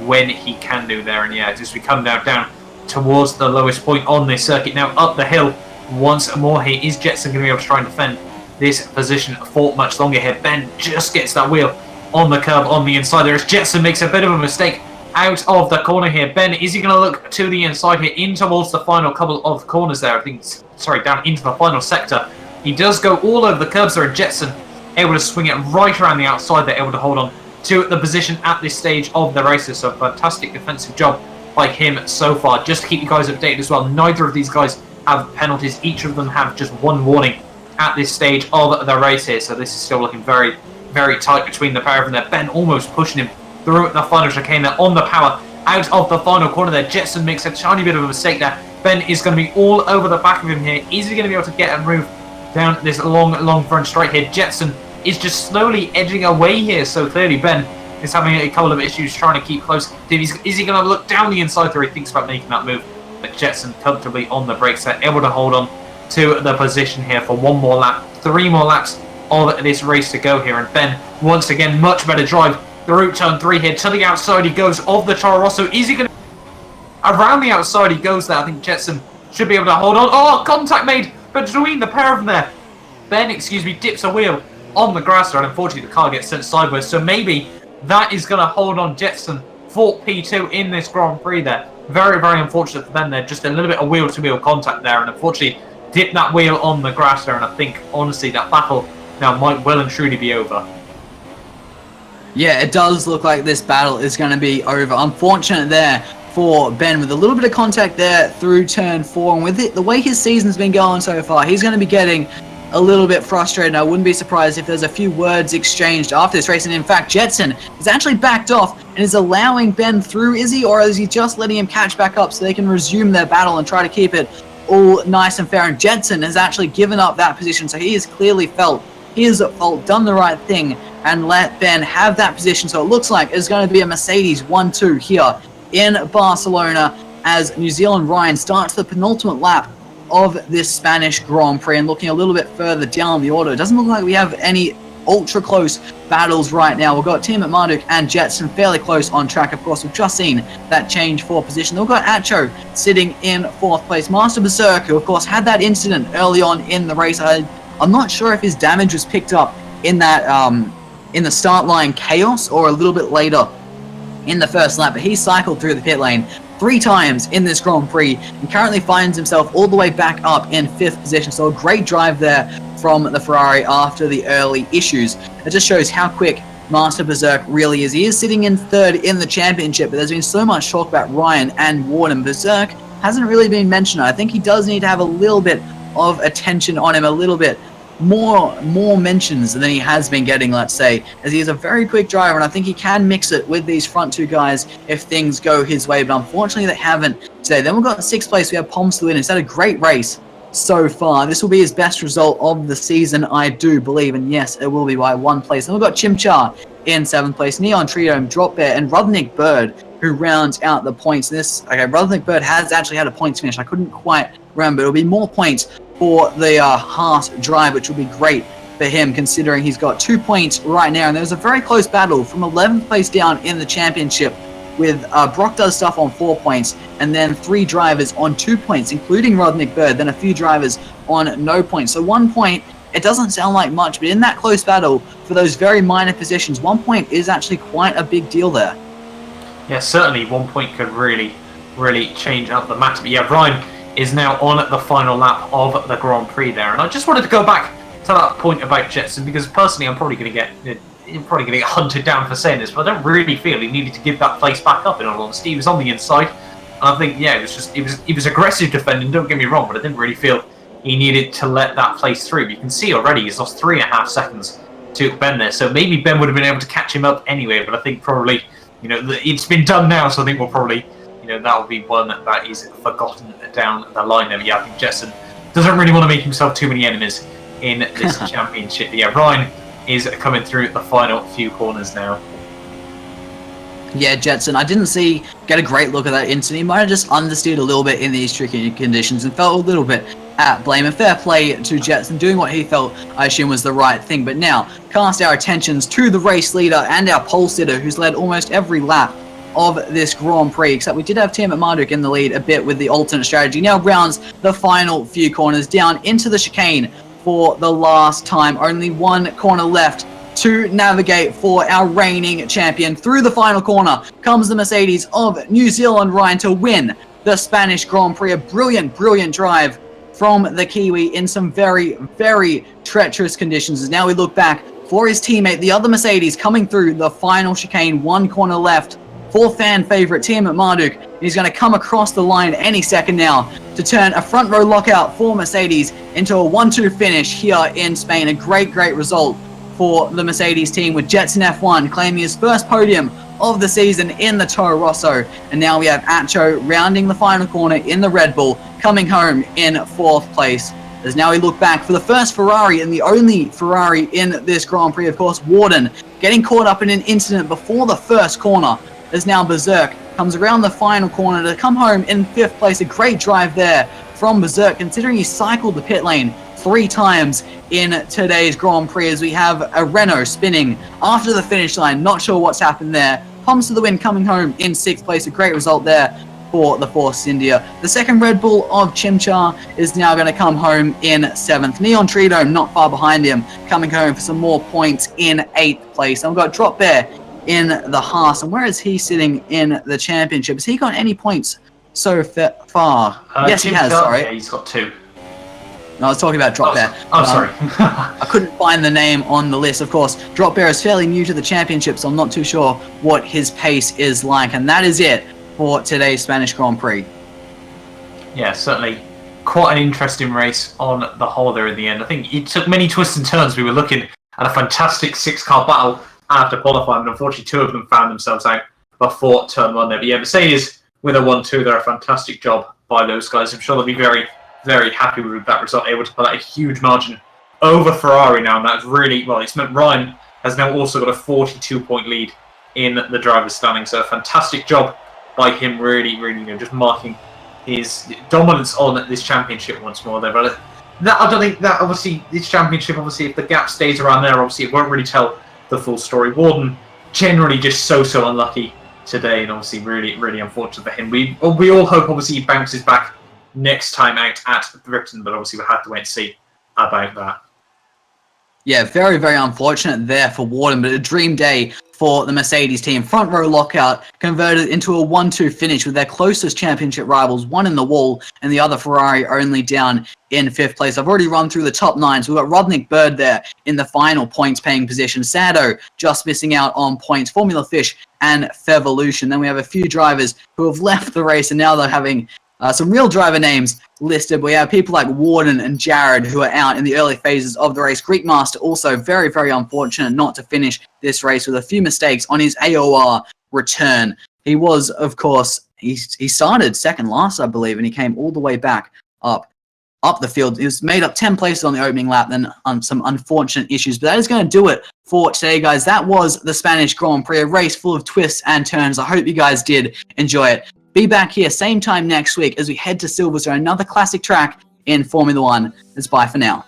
when he can do there. And yeah, just we come down towards the lowest point on this circuit. Now up the hill once more here. Is Jetson going to be able to try and defend this position for much longer here? Ben just gets that wheel on the curb on the inside there as Jetson makes a bit of a mistake out of the corner here. Ben, is he going to look to the inside here in towards the final couple of corners there? I think, sorry, down into the final sector. He does go all over the curbs there, and Jetson able to swing it right around the outside there, able to hold on to the position at this stage of the races. So fantastic defensive job by him so far. Just to keep you guys updated as well, neither of these guys have penalties. Each of them have just one warning at this stage of the race here. So this is still looking very, very tight between the pair of them there. Ben almost pushing him through the final chicane there on the power out of the final corner there. Jetson makes a tiny bit of a mistake there. Ben is going to be all over the back of him here. Is he going to be able to get a move down this long front straight here? Jetson is just slowly edging away here. So clearly Ben is having a couple of issues trying to keep close. Is he going to look down the inside there? He thinks about making that move. But Jetson comfortably on the brakes there, able to hold on to the position here for one more lap. 3 more laps of this race to go here. And Ben, once again, much better drive through turn 3 here. To the outside he goes of the Toro Rosso. Is he going to... Around the outside he goes there. I think Jetson should be able to hold on. Oh, contact made between the pair of them there. Ben, dips a wheel on the grass there, and unfortunately the car gets sent sideways. So maybe that is going to hold on Jetson for P2 in this Grand Prix there. Very, very unfortunate for them there. Just a little bit of wheel-to-wheel contact there, and unfortunately dip that wheel on the grass there. And I think, honestly, that battle now might well and truly be over. Yeah, it does look like this battle is going to be over. Unfortunate there for Ben with a little bit of contact there through turn 4. And with it, the way his season's been going so far, he's going to be getting a little bit frustrated. I wouldn't be surprised if there's a few words exchanged after this race. And in fact, Jetson is actually backed off and is allowing Ben through. Is he, or is he just letting him catch back up so they can resume their battle and try to keep it all nice and fair? And Jetson has actually given up that position, so he has clearly felt his fault, done the right thing, and let Ben have that position. So it looks like it's going to be a Mercedes 1-2 here in Barcelona as New Zealand Ryan starts the penultimate lap of this Spanish Grand Prix. And looking a little bit further down the order, it doesn't look like we have any ultra close battles right now. We've got Tiamat Marduk and Jetson fairly close on track. Of course, we've just seen that change for position. We've got Acho sitting in 4th place. Master Berserk, who of course had that incident early on in the race. I'm not sure if his damage was picked up in that in the start line chaos or a little bit later in the first lap, but he cycled through the pit lane 3 times in this Grand Prix and currently finds himself all the way back up in 5th position. So a great drive there from the Ferrari after the early issues. It just shows how quick Master Berserk really is. He is sitting in 3rd in the championship, but there's been so much talk about Ryan and Warden. Berserk hasn't really been mentioned. I think he does need to have a little bit of attention on him, a little bit more mentions than he has been getting, let's say, as he is a very quick driver, and I think he can mix it with these front two guys if things go his way, but unfortunately they haven't today. Then we've got 6th place, we have Poms to win. He's had a great race so far. This will be his best result of the season, I do believe, and yes, it will be by 1 place. Then we've got Chimchar in 7th place, Neon Trio, Drop Bear, and Rudnick Bird, who rounds out the points. Rudnick Bird has actually had a points finish. I couldn't quite remember. It'll be more points for the Haas drive, which will be great for him, considering he's got 2 points right now. And there's a very close battle from 11th place down in the championship, with Brock Does Stuff on 4 points, and then 3 drivers on 2 points, including Rodnick Bird, then a few drivers on no points. So 1 point, it doesn't sound like much, but in that close battle, for those very minor positions, 1 point is actually quite a big deal there. Yeah, certainly 1 point could really change up the matter. But yeah, Ryan is now on the final lap of the Grand Prix there. And I just wanted to go back to that point about Jetson, because personally I'm probably going to get hunted down for saying this, but I don't really feel he needed to give that place back up, in all honesty. He was on the inside, and I think, yeah, it was aggressive defending, don't get me wrong, but I didn't really feel he needed to let that place through. You can see already he's lost 3.5 seconds to Ben there, so maybe Ben would have been able to catch him up anyway, but I think probably, it's been done now, so I think we'll probably, that will be one that is forgotten down the line there. But yeah, I think Jetson doesn't really want to make himself too many enemies in this championship. But yeah, Ryan is coming through the final few corners now. Yeah, Jetson, I didn't get a great look at that incident. He might have just understeered a little bit in these tricky conditions and felt a little bit at blame. And fair play to Jetson, doing what he felt, I assume, was the right thing. But now, cast our attentions to the race leader and our pole sitter, who's led almost every lap of this Grand Prix, except we did have Tim at Marduk in the lead a bit with the alternate strategy. Now rounds the final few corners down into the chicane for the last time. Only 1 corner left to navigate for our reigning champion. Through the final corner comes the Mercedes of New Zealand, Ryan, to win the Spanish Grand Prix. A brilliant drive from the Kiwi in some very, very treacherous conditions. As now we look back for his teammate, the other Mercedes, coming through the final chicane. 1 corner left for fan favourite Tim at Marduk. He's going to come across the line any second now to turn a front row lockout for Mercedes into a 1-2 finish here in Spain. A great result for the Mercedes team, with Jetson F1 claiming his first podium of the season in the Toro Rosso. And now we have Acho rounding the final corner in the Red Bull, coming home in 4th place. As now we look back for the first Ferrari and the only Ferrari in this Grand Prix, of course, Warden getting caught up in an incident before the first corner. As now Berserk comes around the final corner to come home in 5th place. A great drive there from Berserk, considering he cycled the pit lane 3 times in today's Grand Prix, as we have a Renault spinning after the finish line. Not sure what's happened there. Poms to the win, coming home in 6th place. A great result there for the Force India. The second Red Bull of Chimchar is now going to come home in 7th. Neon Trio not far behind him, coming home for some more points in 8th place. And we've got Drop Bear in the Haas. And where is he sitting in the championship? Has he got any points so far? Yes, he has. Sorry. Yeah, he's got 2. No, I was talking about Drop Bear. Sorry. I couldn't find the name on the list. Of course, Drop Bear is fairly new to the championship, so I'm not too sure what his pace is like. And that is it for today's Spanish Grand Prix. Yeah, certainly quite an interesting race on the whole there in the end. I think it took many twists and turns. We were looking at a fantastic 6-car battle after qualifying, but unfortunately 2 of them found themselves out before turn 1 there. But yeah, Mercedes with a 1-2 there, a fantastic job by those guys. I'm sure they'll be very, very happy with that result, able to pull out a huge margin over Ferrari now, and that's really, well, it's meant Ryan has now also got a 42-point lead in the driver's standing, so a fantastic job by him, really, just marking his dominance on this championship once more there. But I don't think that, obviously, this championship, obviously, if the gap stays around there, obviously, it won't really tell the full story. Warden generally just so unlucky today, and obviously really unfortunate for him. We all hope, obviously, he bounces back next time out at Britain, but obviously we'll have to wait and see about that. Yeah, very unfortunate there for Warden, but a dream day for the Mercedes team. Front row lockout converted into a 1-2 finish with their closest championship rivals, one in the wall and the other Ferrari only down in 5th place. I've already run through the top 9, so we've got Rodnick Bird there in the final points paying position. Sado just missing out on points. Formula Fish and Fevolution. Then we have a few drivers who have left the race, and now they're having Some real driver names listed. We have people like Warden and Jared who are out in the early phases of the race. Greekmaster also very, very unfortunate not to finish this race with a few mistakes on his AOR return. He was, of course, he started second last, I believe, and he came all the way back up the field. He was made up 10 places on the opening lap, then some unfortunate issues. But that is going to do it for today, guys. That was the Spanish Grand Prix, a race full of twists and turns. I hope you guys did enjoy it. Be back here same time next week as we head to Silverstone, another classic track in Formula 1. It's bye for now.